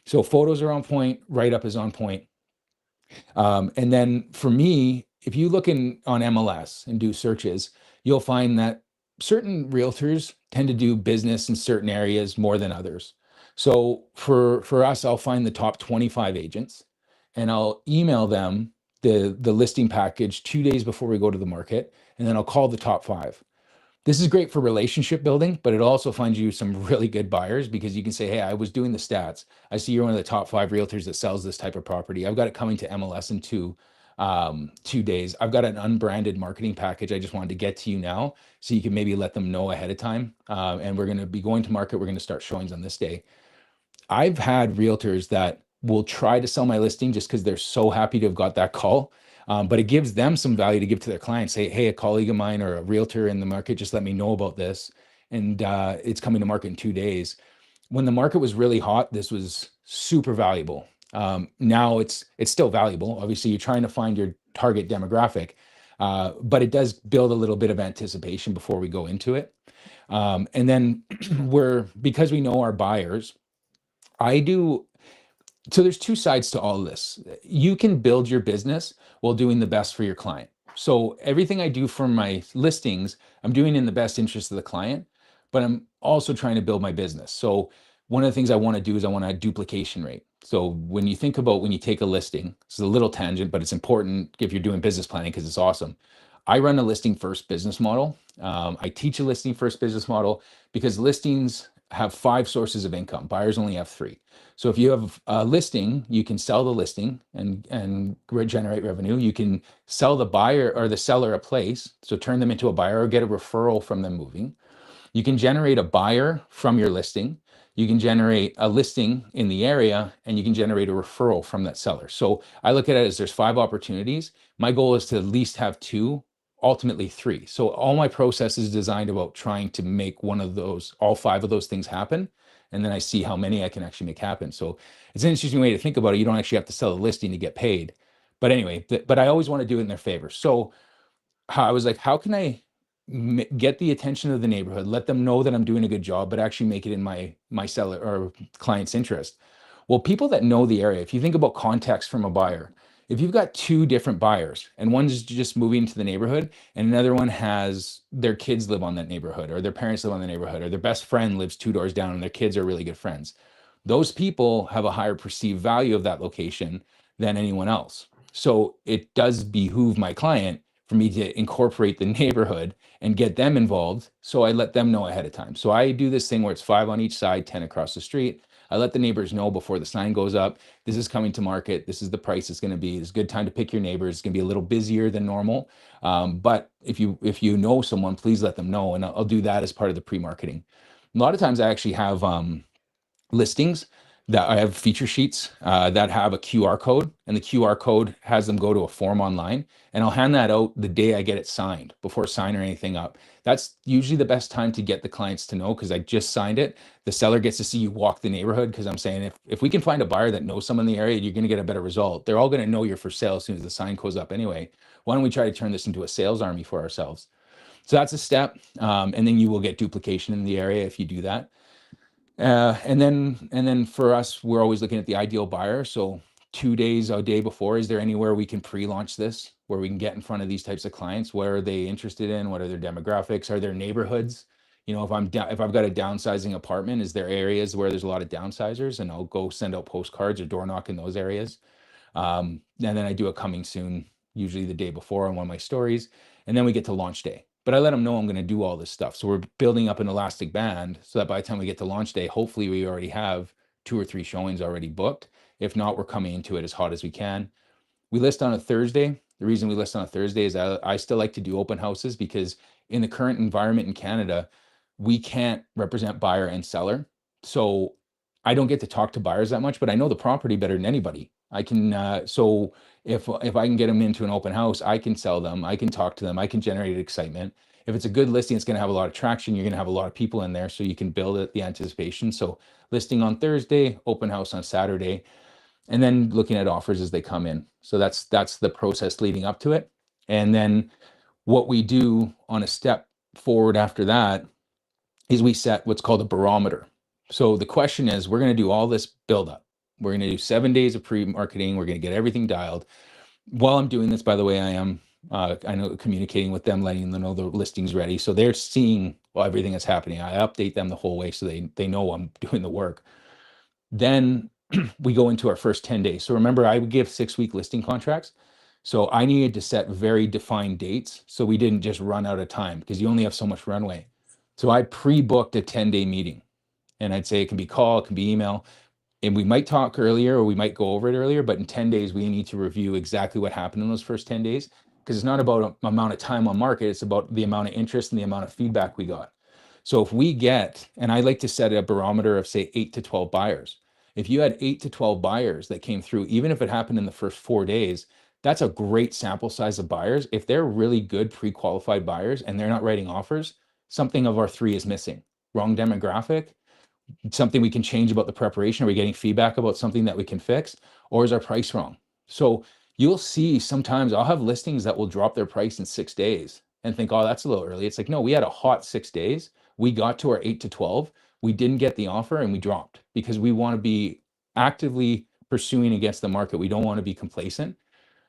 So photos are on point, write up is on point. And then for me, if you look on MLS and do searches, you'll find that certain realtors tend to do business in certain areas more than others. So for us, I'll find the top 25 agents and I'll email them the listing package 2 days before we go to the market, and then I'll call the top five. This is great for relationship building, but it also finds you some really good buyers, because you can say, hey, I was doing the stats. I see you're one of the top five realtors that sells this type of property. I've got it coming to MLS in 2 days. I've got an unbranded marketing package I just wanted to get to you now, so you can maybe let them know ahead of time. And we're going to be going to market. We're going to start showings on this day. I've had realtors that will try to sell my listing just because they're so happy to have got that call. But it gives them some value to give to their clients. Say, hey, a colleague of mine or a realtor in the market just let me know about this, and it's coming to market in 2 days. When the market was really hot, this was super valuable. Now it's still valuable. Obviously, you're trying to find your target demographic, But it does build a little bit of anticipation before we go into it. And then because we know our buyers, I do. So there's two sides to all of this. You can build your business while doing the best for your client. So everything I do for my listings, I'm doing in the best interest of the client, but I'm also trying to build my business. So one of the things I want to do is I want a duplication rate. So when you think about when you take a listing, it's a little tangent, but it's important if you're doing business planning because it's awesome. I run a listing first business model. I teach a listing first business model because listings have 5 sources of income. Buyers only have 3. So if you have a listing, you can sell the listing and generate revenue. You can sell the buyer or the seller a place, so turn them into a buyer or get a referral from them moving. You can generate a buyer from your listing. You can generate a listing in the area, and you can generate a referral from that seller. So I look at it as there's 5 opportunities. My goal is to at least have 2, ultimately 3. So all my process is designed about trying to make one of those, all 5 of those things happen. And then I see how many I can actually make happen. So it's an interesting way to think about it. You don't actually have to sell a listing to get paid. But anyway, but I always want to do it in their favor. So I was like, how can I get the attention of the neighborhood, let them know that I'm doing a good job, but actually make it in my seller or client's interest? Well, people that know the area, if you think about context from a buyer, if you've got 2 different buyers and one's just moving to the neighborhood and another one has their kids live on that neighborhood or their parents live on the neighborhood or their best friend lives 2 doors down and their kids are really good friends, those people have a higher perceived value of that location than anyone else. So it does behoove my client for me to incorporate the neighborhood and get them involved. So I let them know ahead of time. So I do this thing where it's 5 on each side, 10 across the street. I let the neighbors know before the sign goes up, this is coming to market. This is the price it's going to be. It's a good time to pick your neighbors. It's going to be a little busier than normal. But if you know someone, please let them know. And I'll do that as part of the pre-marketing. A lot of times I actually have listings that I have feature sheets that have a QR code, and the QR code has them go to a form online, and I'll hand that out the day I get it signed before signing anything up. That's usually the best time to get the clients to know because I just signed it. The seller gets to see you walk the neighborhood because I'm saying if we can find a buyer that knows someone in the area, you're going to get a better result. They're all going to know you're for sale as soon as the sign goes up anyway. Why don't we try to turn this into a sales army for ourselves? So that's a step, and then you will get duplication in the area if you do that. And then for us, we're always looking at the ideal buyer. So 2 days, a day before, is there anywhere we can pre-launch this where we can get in front of these types of clients? What are they interested in? What are their demographics? Are there neighborhoods? If I've got a downsizing apartment, is there areas where there's a lot of downsizers? And I'll go send out postcards or door knock in those areas. And then I do a coming soon, usually the day before on one of my stories. And then we get to launch day. But I let them know I'm going to do all this stuff. So we're building up an elastic band so that by the time we get to launch day, hopefully we already have 2 or 3 showings already booked. If not, we're coming into it as hot as we can. We list on a Thursday. The reason we list on a Thursday is I still like to do open houses because in the current environment in Canada, we can't represent buyer and seller. So I don't get to talk to buyers that much, but I know the property better than anybody. I can, so if I can get them into an open house, I can sell them, I can talk to them, I can generate excitement. If it's a good listing, it's going to have a lot of traction. You're going to have a lot of people in there, so you can build it, the anticipation. So listing on Thursday, open house on Saturday, and then looking at offers as they come in. So that's the process leading up to it. And then what we do on a step forward after that is we set what's called a barometer. So the question is, we're going to do all this build up. We're going to do 7 days of pre-marketing. We're going to get everything dialed. While I'm doing this, by the way, I know communicating with them, letting them know the listing's ready. So they're seeing everything that's happening. I update them the whole way so they know I'm doing the work. Then we go into our first 10 days. So remember, I would give 6-week listing contracts. So I needed to set very defined dates so we didn't just run out of time because you only have so much runway. So I pre-booked a 10-day meeting, and I'd say it can be call, it can be email, and we might talk earlier or we might go over it earlier, but in 10 days, we need to review exactly what happened in those first 10 days because it's not about amount of time on market, it's about the amount of interest and the amount of feedback we got. So if we get, and I like to set a barometer of say 8 to 12 buyers. If you had 8 to 12 buyers that came through, even if it happened in the first 4 days, that's a great sample size of buyers. If they're really good pre-qualified buyers and they're not writing offers, something of our 3 is missing. Wrong demographic, something we can change about the preparation. Are we getting feedback about something that we can fix, or is our price wrong? So you'll see sometimes I'll have listings that will drop their price in 6 days and think, oh, that's a little early. It's like, no, we had a hot 6 days. We got to our 8 to 12. We didn't get the offer and we dropped because we want to be actively pursuing against the market. We don't want to be complacent.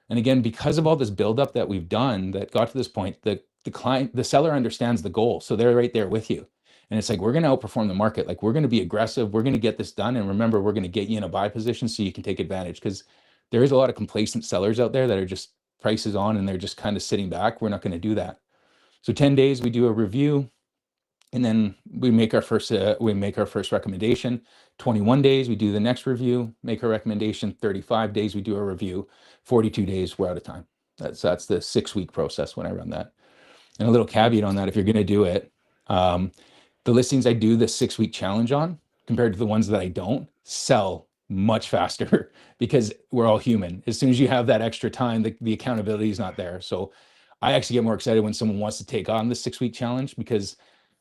And again, because of all this buildup that we've done that got to this point, the client, the seller understands the goal. So they're right there with you. And it's like, we're going to outperform the market. Like, we're going to be aggressive. We're going to get this done. And remember, we're going to get you in a buy position so you can take advantage, because there is a lot of complacent sellers out there that are just prices on and they're just kind of sitting back. We're not going to do that. So 10 days, we do a review, and then we make our first recommendation. 21 days, we do the next review, make a recommendation. 35 days, we do a review. 42 days, we're out of time. That's the 6 week process when I run that. And a little caveat on that, if you're going to do it, um, the listings I do the 6 week challenge on compared to the ones that I don't sell much faster because we're all human. As soon as you have that extra time, the accountability is not there. So I actually get more excited when someone wants to take on the 6 week challenge, because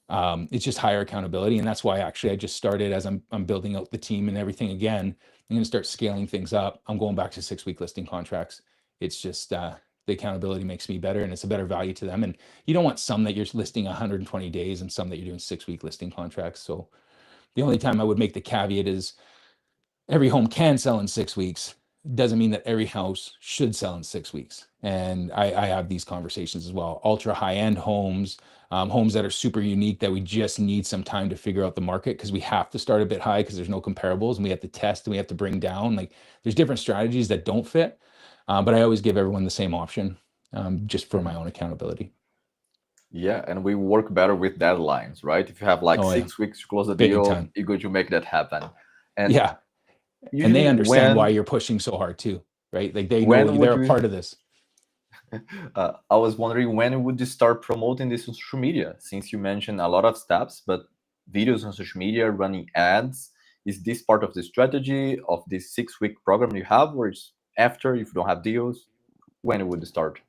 it's just higher accountability. And that's why actually I just started, as I'm building out the team and everything again, I'm going to start scaling things up. I'm going back to 6 week listing contracts. It's just the accountability makes me better, and it's a better value to them. And you don't want some that you're listing 120 days and some that you're doing 6 week listing contracts. So the only time I would make the caveat is every home can sell in 6 weeks. Doesn't mean that every house should sell in 6 weeks. And I have these conversations as well. Ultra high end homes, homes that are super unique that we just need some time to figure out the market, because we have to start a bit high because there's no comparables, and we have to test and we have to bring down. Like, there's different strategies that don't fit, but I always give everyone the same option, just for my Mhm. own accountability. Yeah, and we work better with deadlines, right? If you have like Oh yeah, 6 weeks to close the big deal, time. you're going to make that happen. And Yeah, and they usually, understand why you're pushing so hard too, right? Like, they know when would they're a you? part of this. I was wondering, when would you start promoting this on social media? Since you mentioned a lot of steps, but videos on social media, running ads, is this part of the strategy of this 6 week program you have, or is after, if you don't have deals? When would you start?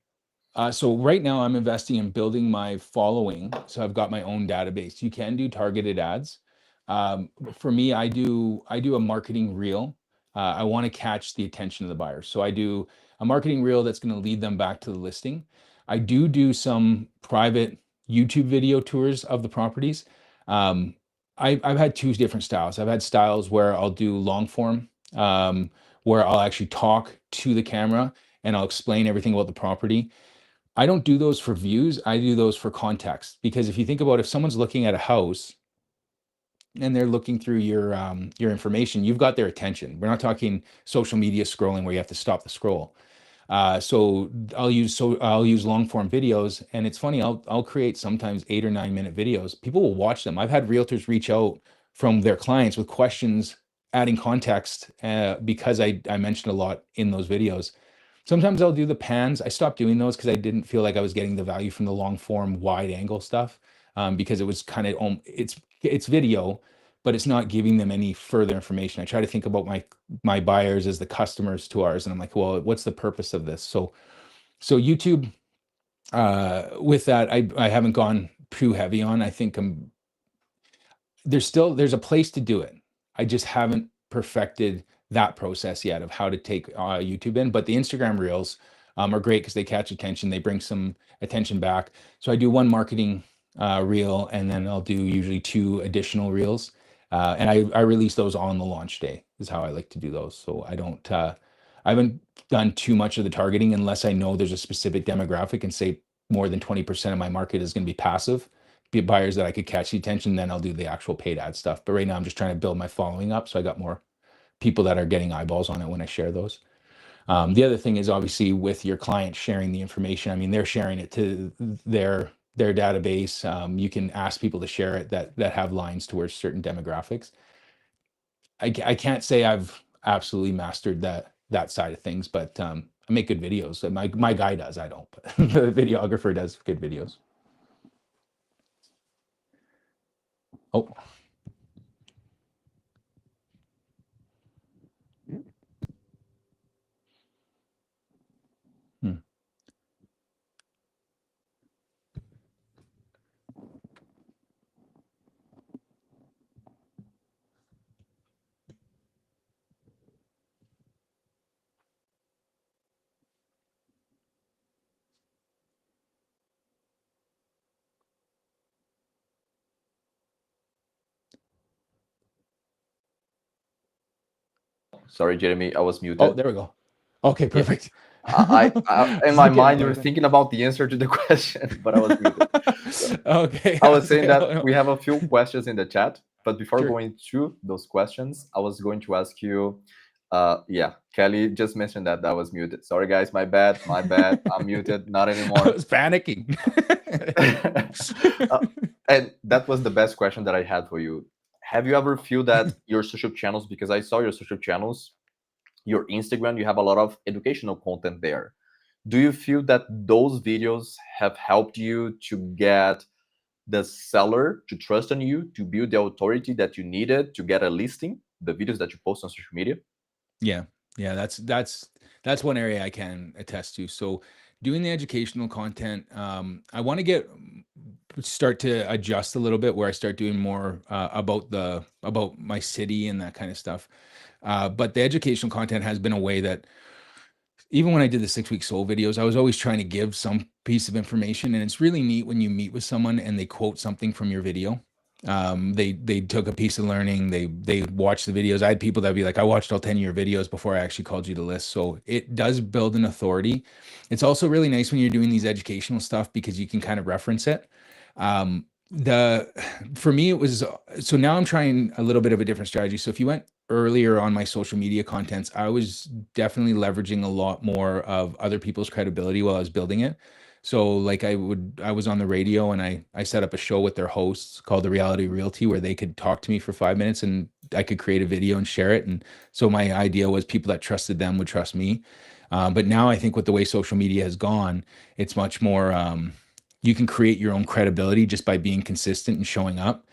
So right now I'm investing in building my following. So I've got my own database. You can do targeted ads. For me, I do a marketing reel. I want to catch the attention of the buyers. So I do a marketing reel that's going to lead them back to the listing. I do some private YouTube video tours of the properties. Um, I've had two different styles. I've had styles where I'll do long form, where I'll actually talk to the camera and I'll explain everything about the property. I don't do those for views. I do those for context, because if you think about, if someone's looking at a house and they're looking through your information, you've got their attention. We're not talking social media scrolling where you have to stop the scroll. So I'll use long form videos, and it's funny. I'll create sometimes 8 or 9 minute videos. People will watch them. I've had realtors reach out from their clients with questions, adding context, because I mentioned a lot in those videos. Sometimes I'll do the pans. I stopped doing those because I didn't feel like I was getting the value from the long form wide angle stuff, because it was kind of it's video, but it's not giving them any further information. I try to think about my buyers as the customers to ours, and I'm like, well, what's the purpose of this? So YouTube, with that, I haven't gone too heavy on. I think there's a place to do it. I just haven't perfected that process yet of how to take YouTube in. But the Instagram reels are great because they catch attention. They bring some attention back. So I do one marketing reel, and then I'll do usually two additional reels. And I release those on the launch day is how I like to do those. So I haven't done too much of the targeting unless I know there's a specific demographic, and say more than 20% of my market is going to be passive buyers that I could catch the attention, then I'll do the actual paid ad stuff. But right now I'm just trying to build my following up, so I got more people that are getting eyeballs on it when I share those. The other thing is obviously with your client sharing the information. I mean, they're sharing it to their database. You can ask people to share it that have lines towards certain demographics. I can't say I've absolutely mastered that side of things, but I make good videos. My guy does. I don't, but the videographer does good videos. Oh. Hmm. Sorry, Jeremy, I was Oh, muted. there we go. Okay, Yeah, perfect. in It's my like, mind, you were okay. thinking about the answer to the question, but I was muted. So Okay, I I was was saying like, that oh no. we have a few questions in the chat, but before Sure, going through those questions, I was going to ask you. Yeah, Kelly just mentioned that I was muted. Sorry, guys, my bad, my bad. I'm muted, not I anymore. was panicking. uh, and that was the best question that I had for you. Have you ever feel that your social channels, because I saw your social channels, your Instagram, you have a lot of educational content there. Do you feel that those videos have helped you to get the seller to trust on you, to build the authority that you needed to get a listing, the videos that you post on social media? Yeah. Yeah, that's one area I can attest to. So doing the educational content, I want to start to adjust a little bit where I start doing more about my city and that kind of stuff. But the educational content has been a way that even when I did the 6 week soul videos, I was always trying to give some piece of information. And it's really neat when you meet with someone and they quote something from your video. They took a piece of learning, they watched the videos. I had people that'd be like, I watched all 10 of your videos before I actually called you to list. So it does build an authority. It's also really nice when you're doing these educational stuff because you can kind of reference it. The For me it was, so now I'm trying a little bit of a different strategy. So if you went earlier on my social media contents, I was definitely leveraging a lot more of other people's credibility while I was building it. So like I was on the radio and I set up a show with their hosts called The Reality Realty where they could talk to me for 5 minutes and I could create a video and share it. And so my idea was people that trusted them would trust me. But now I think with the way social media has gone, it's much more, you can create your own credibility just by being consistent and showing up.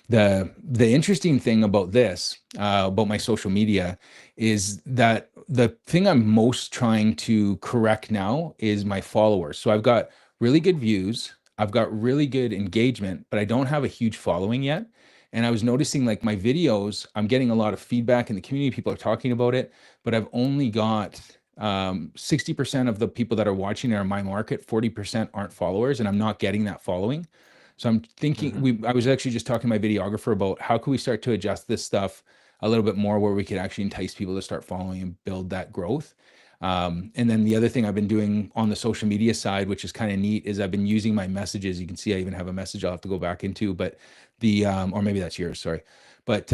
The interesting thing about this, about my social media, is that the thing I'm most trying to correct now is my followers. So I've got really good views, I've got really good engagement, but I don't have a huge following yet. And I was noticing like my videos, I'm getting a lot of feedback in the community. People are talking about it, but I've only got 60% of the people that are watching are my market, 40% aren't followers, and I'm not getting that following. So I'm thinking Mhm. I was actually just talking to my videographer about how can we start to adjust this stuff a little bit more where we could actually entice people to start following and build that growth. And then the other thing I've been doing on the social media side, which is kind of neat, is I've been using my messages. You can see I even have a message I'll have to go back into, but or maybe that's yours, sorry. But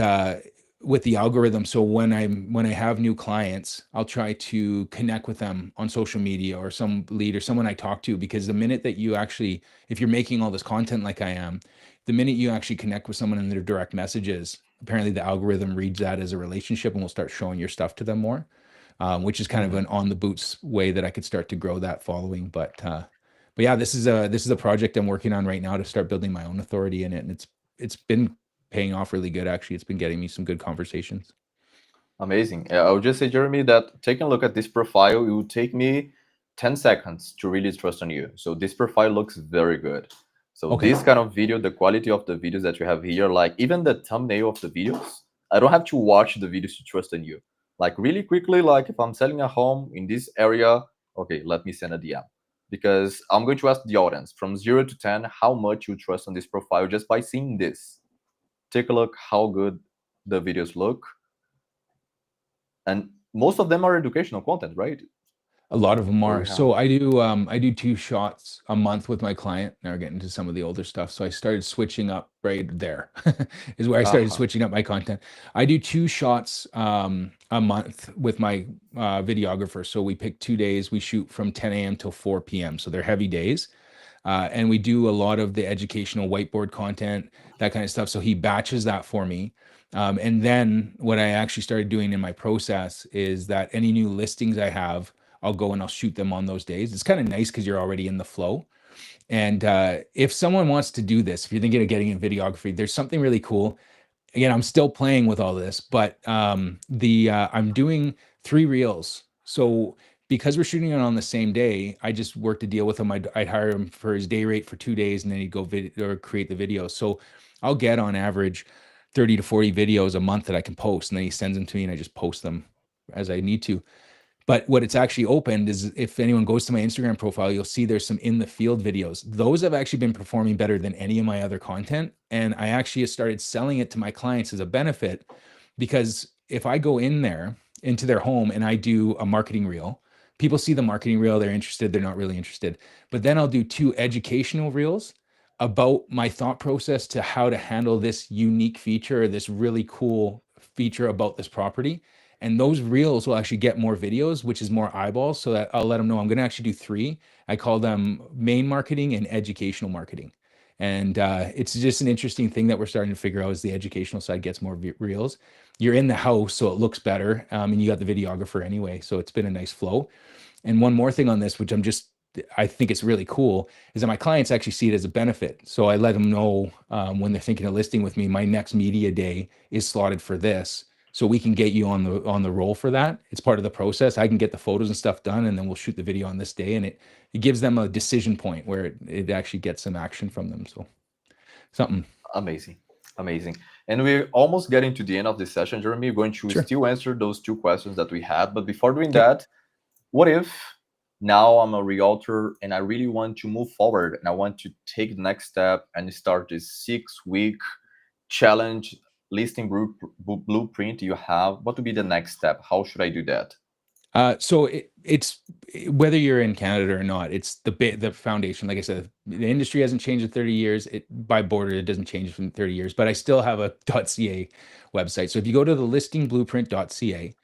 with the algorithm, so when I have new clients, I'll try to connect with them on social media or some lead or someone I talk to, because the minute that you actually, if you're making all this content like I am, the minute you actually connect with someone in their direct messages, apparently the algorithm reads that as a relationship and will start showing your stuff to them more, which is kind of Mhm. an on the boots way that I could start to grow that following. But yeah, this is a project I'm working on right now to start building my own authority in it, and it's been paying off really good. Actually, it's been getting me some good conversations. Amazing. I would just say, Jeremy, that taking a look at this profile, it will take me 10 seconds to really trust on you. So this profile looks very good. So Okay. this kind of video, the quality of the videos that you have here, like even the thumbnail of the videos, I don't have to watch the videos to trust on you. Like really quickly, like if I'm selling a home in this area, okay, let me send a DM. Because I'm going to ask the audience from 0 to 10, how much you trust on this profile just by seeing this. Take a look how good the videos look, and most of them are educational content, right? A lot of them Or are. you have. So I do 2 shots a month with my client. Now we're getting into some of the older stuff. So I started switching up right there is where I started Uh-huh. switching up my content. I do 2 shots a month with my videographer. So we pick 2 days. We shoot from 10 a.m. till 4 p.m. So they're heavy days. And we do a lot of the educational whiteboard content, that kind of stuff. So he batches that for me. And then what I actually started doing in my process is that any new listings I have, I'll go and I'll shoot them on those days. It's kind of nice because you're already in the flow. And if someone wants to do this, if you're thinking of getting in videography, there's something really cool. Again, I'm still playing with all this, but the I'm doing 3 reels. So because we're shooting it on the same day, I just worked a deal with him. I'd hire him for his day rate for 2 days, and then he'd go or create the video. So I'll get on average 30 to 40 videos a month that I can post, and then he sends them to me, and I just post them as I need to. But what it's actually opened is, if anyone goes to my Instagram profile, you'll see there's some in the field videos. Those have actually been performing better than any of my other content. And I actually started selling it to my clients as a benefit, because if I go in there into their home and I do a marketing reel. People see the marketing reel, they're interested, they're not really interested. But then I'll do 2 educational reels about my thought process to how to handle this unique feature, or this really cool feature about this property. And those reels will actually get more videos, which is more eyeballs. So that I'll let them know I'm going to actually do 3. I call them main marketing and educational marketing. And it's just an interesting thing that we're starting to figure out as the educational side gets more reels. You're in the house, so it looks better, and you got the videographer anyway. So it's been a nice flow. And one more thing on this, which I think it's really cool, is that my clients actually see it as a benefit. So I let them know when they're thinking of listing with me, my next media day is slotted for this. So we can get you on the roll for that. It's part of the process. I can get the photos and stuff done, and then we'll shoot the video on this day. And it gives them a decision point where it actually gets some action from them. So something. Amazing. Amazing. And we're almost getting to the end of this session, Jeremy. We're going to Sure. still answer those 2 questions that we had. But before doing Okay. that, what if now I'm a realtor and I really want to move forward and I want to take the next step and start this 6-week challenge listing blueprint you have? What would be the next step? How should I do that? So it's whether you're in Canada or not, it's the foundation. Like I said, the industry hasn't changed in 30 years. By border, it doesn't change from 30 years, but I still have a .ca website. So if you go to the listingblueprint.ca,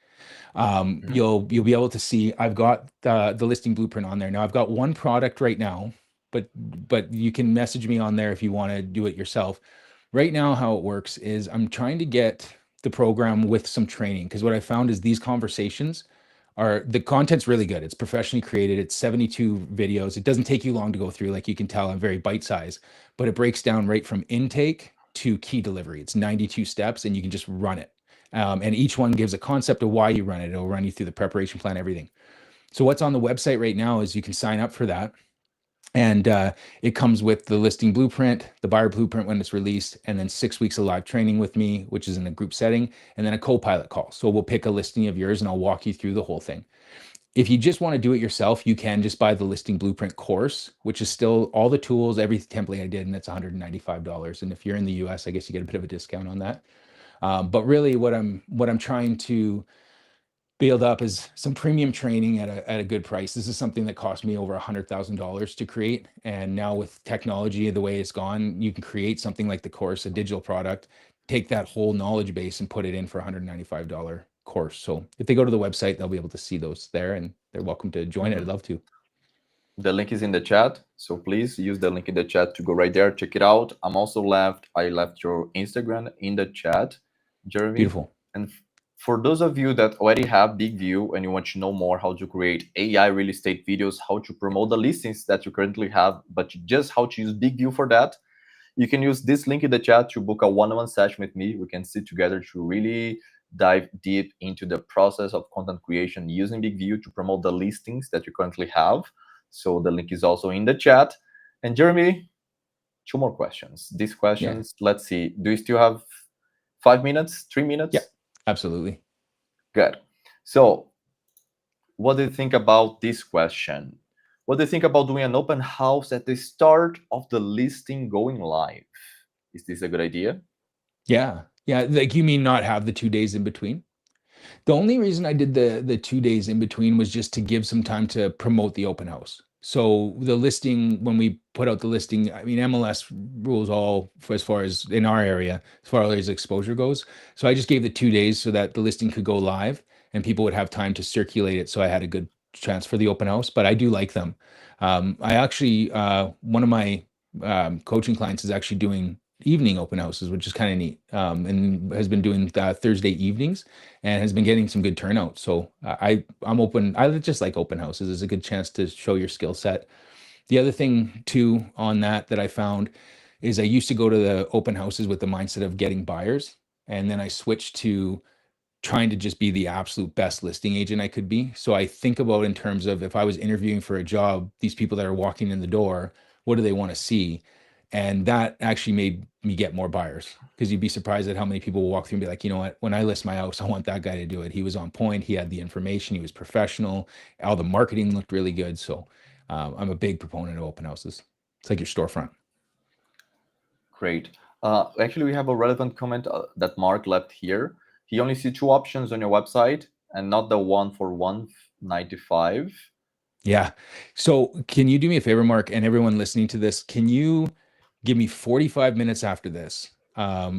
Mhm. you'll be able to see I've got the listing blueprint on there. Now I've got one product right now, but you can message me on there if you want to do it yourself. Right now, how it works is I'm trying to get the program with some training, because what I found is these conversations are the content's really good. It's professionally created. It's 72 videos. It doesn't take you long to go through. Like you can tell, I'm very bite size, but it breaks down right from intake to key delivery. It's 92 steps, and you can just run it. And each one gives a concept of why you run it. It'll run you through the preparation plan, everything. So what's on the website right now is you can sign up for that, and it comes with the listing blueprint, the buyer blueprint when it's released, and then 6 weeks of live training with me, which is in a group setting, and then a co-pilot call. So we'll pick a listing of yours and I'll walk you through the whole thing. If you just want to do it yourself, you can just buy the listing blueprint course, which is still all the tools, every template I did, and it's $195. And if you're in the US, I guess you get a bit of a discount on that. But really, what I'm trying to build up is some premium training at a good price. This is something that cost me over $100,000 to create. And now with technology, the way it's gone, you can create something like the course, a digital product, take that whole knowledge base and put it in for $195 course. So if they go to the website, they'll be able to see those there, and they're welcome to join it. I'd Mhm. love to. The link is in the chat, so please use the link in the chat to go right there, check it out. I left your Instagram in the chat, Jeremy. Beautiful. And for those of you that already have Big View and you want to know more how to create AI real estate videos, how to promote the listings that you currently have, but just how to use Big View for that, you can use this link in the chat to book a one-on-one session with me. We can sit together to really dive deep into the process of content creation using Big View to promote the listings that you currently have. So the link is also in the chat. And Jeremy, 2 more questions. These Yeah. questions, let's see. Do you still have 5 minutes, 3 Yeah. minutes? Absolutely. Good. So what do you think about this question? What do you think about doing an open house at the start of the listing going live? Is this a good idea? Yeah. Yeah. Like, you mean not have the 2 days in between? The only reason I did the 2 days in between was just to give some time to promote the open house. So the listing, when we put out the listing, I mean, MLS rules all for, as far as in our area, as far as exposure goes. So I just gave the 2 days so that the listing could go live and people would have time to circulate it. So I had a good chance for the open house, but I do like them. I actually, one of my coaching clients is actually doing evening open houses, which is kind of neat, and has been doing Thursday evenings and has been getting some good turnout. So I'm open. I just like open houses. It's a good chance to show your skill set. The other thing too on that I found is I used to go to the open houses with the mindset of getting buyers, and then I switched to trying to just be the absolute best listing agent I could be. So I think about in terms of if I was interviewing for a job, these people that are walking in the door, what do they want to see? And that actually made me get more buyers, because you'd be surprised at how many people will walk through and be like, you know what, when I list my house, I want that guy to do it. He was on point. He had the information. He was professional. All the marketing looked really good. So I'm a big proponent of open houses. It's like your storefront. Great. Actually, we have a relevant comment that Mark left here. He only sees 2 options on your website. and not the one for 195. Yeah. So can you do me a favor, Mark, and everyone listening to this? Can you give me 45 minutes after this?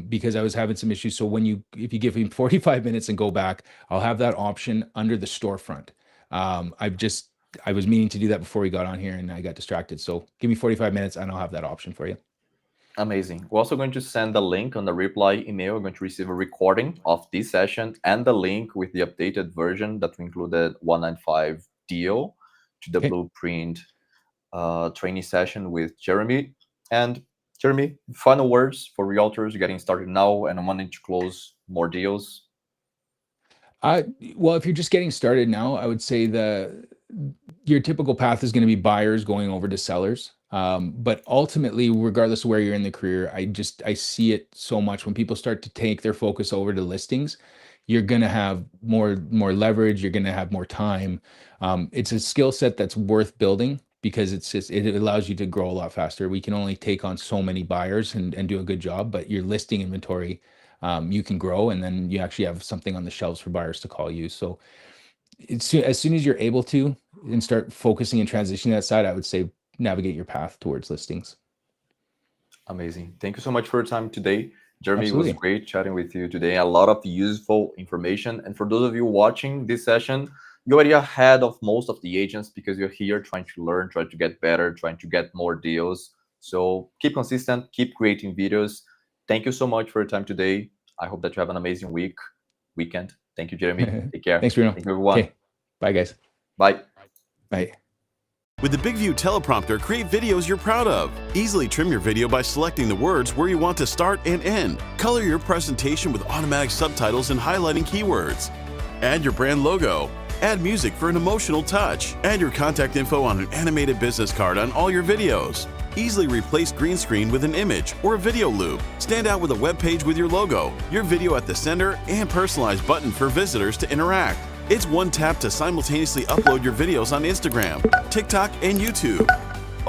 Because I was having some issues. So if you give me 45 minutes and go back, I'll have that option under the storefront. I was meaning to do that before we got on here and I got distracted. So give me 45 minutes and I'll have that option for you. Amazing. We're also going to send the link on the reply email. We're going to receive a recording of this session and the link with the updated version that we included 195 deal to the Okay. blueprint training session with Jeremy. And Jeremy, final words for realtors getting started now and wanting to close more deals. Well, if you're just getting started now, I would say your typical path is going to be buyers going over to sellers. But ultimately, regardless of where you're in the career, I see it so much when people start to take their focus over to listings. You're going to have more leverage. You're going to have more time. It's a skill set that's worth building because it allows you to grow a lot faster. We can only take on so many buyers and do a good job, but your listing inventory, you can grow, and then you actually have something on the shelves for buyers to call you. So as soon as you're able to and start focusing and transitioning that side, I would say navigate your path towards listings. Amazing. Thank you so much for your time today. Jeremy, Absolutely. It was great chatting with you today. A lot of useful information. And for those of you watching this session, you're already ahead of most of the agents because you're here trying to learn, trying to get better, trying to get more deals. So keep consistent, keep creating videos. Thank you so much for your time today. I hope that you have an amazing weekend. Thank you, Jeremy. Take care. Thanks, Bruno. Thank you, everyone. Okay. Bye, guys. Bye. Bye. With the BigView teleprompter, create videos you're proud of. Easily trim your video by selecting the words where you want to start and end. Color your presentation with automatic subtitles and highlighting keywords. Add your brand logo. Add music for an emotional touch. Add your contact info on an animated business card on all your videos. Easily replace green screen with an image or a video loop. Stand out with a web page with your logo, your video at the center, and personalized button for visitors to interact. It's one tap to simultaneously upload your videos on Instagram, TikTok, and YouTube.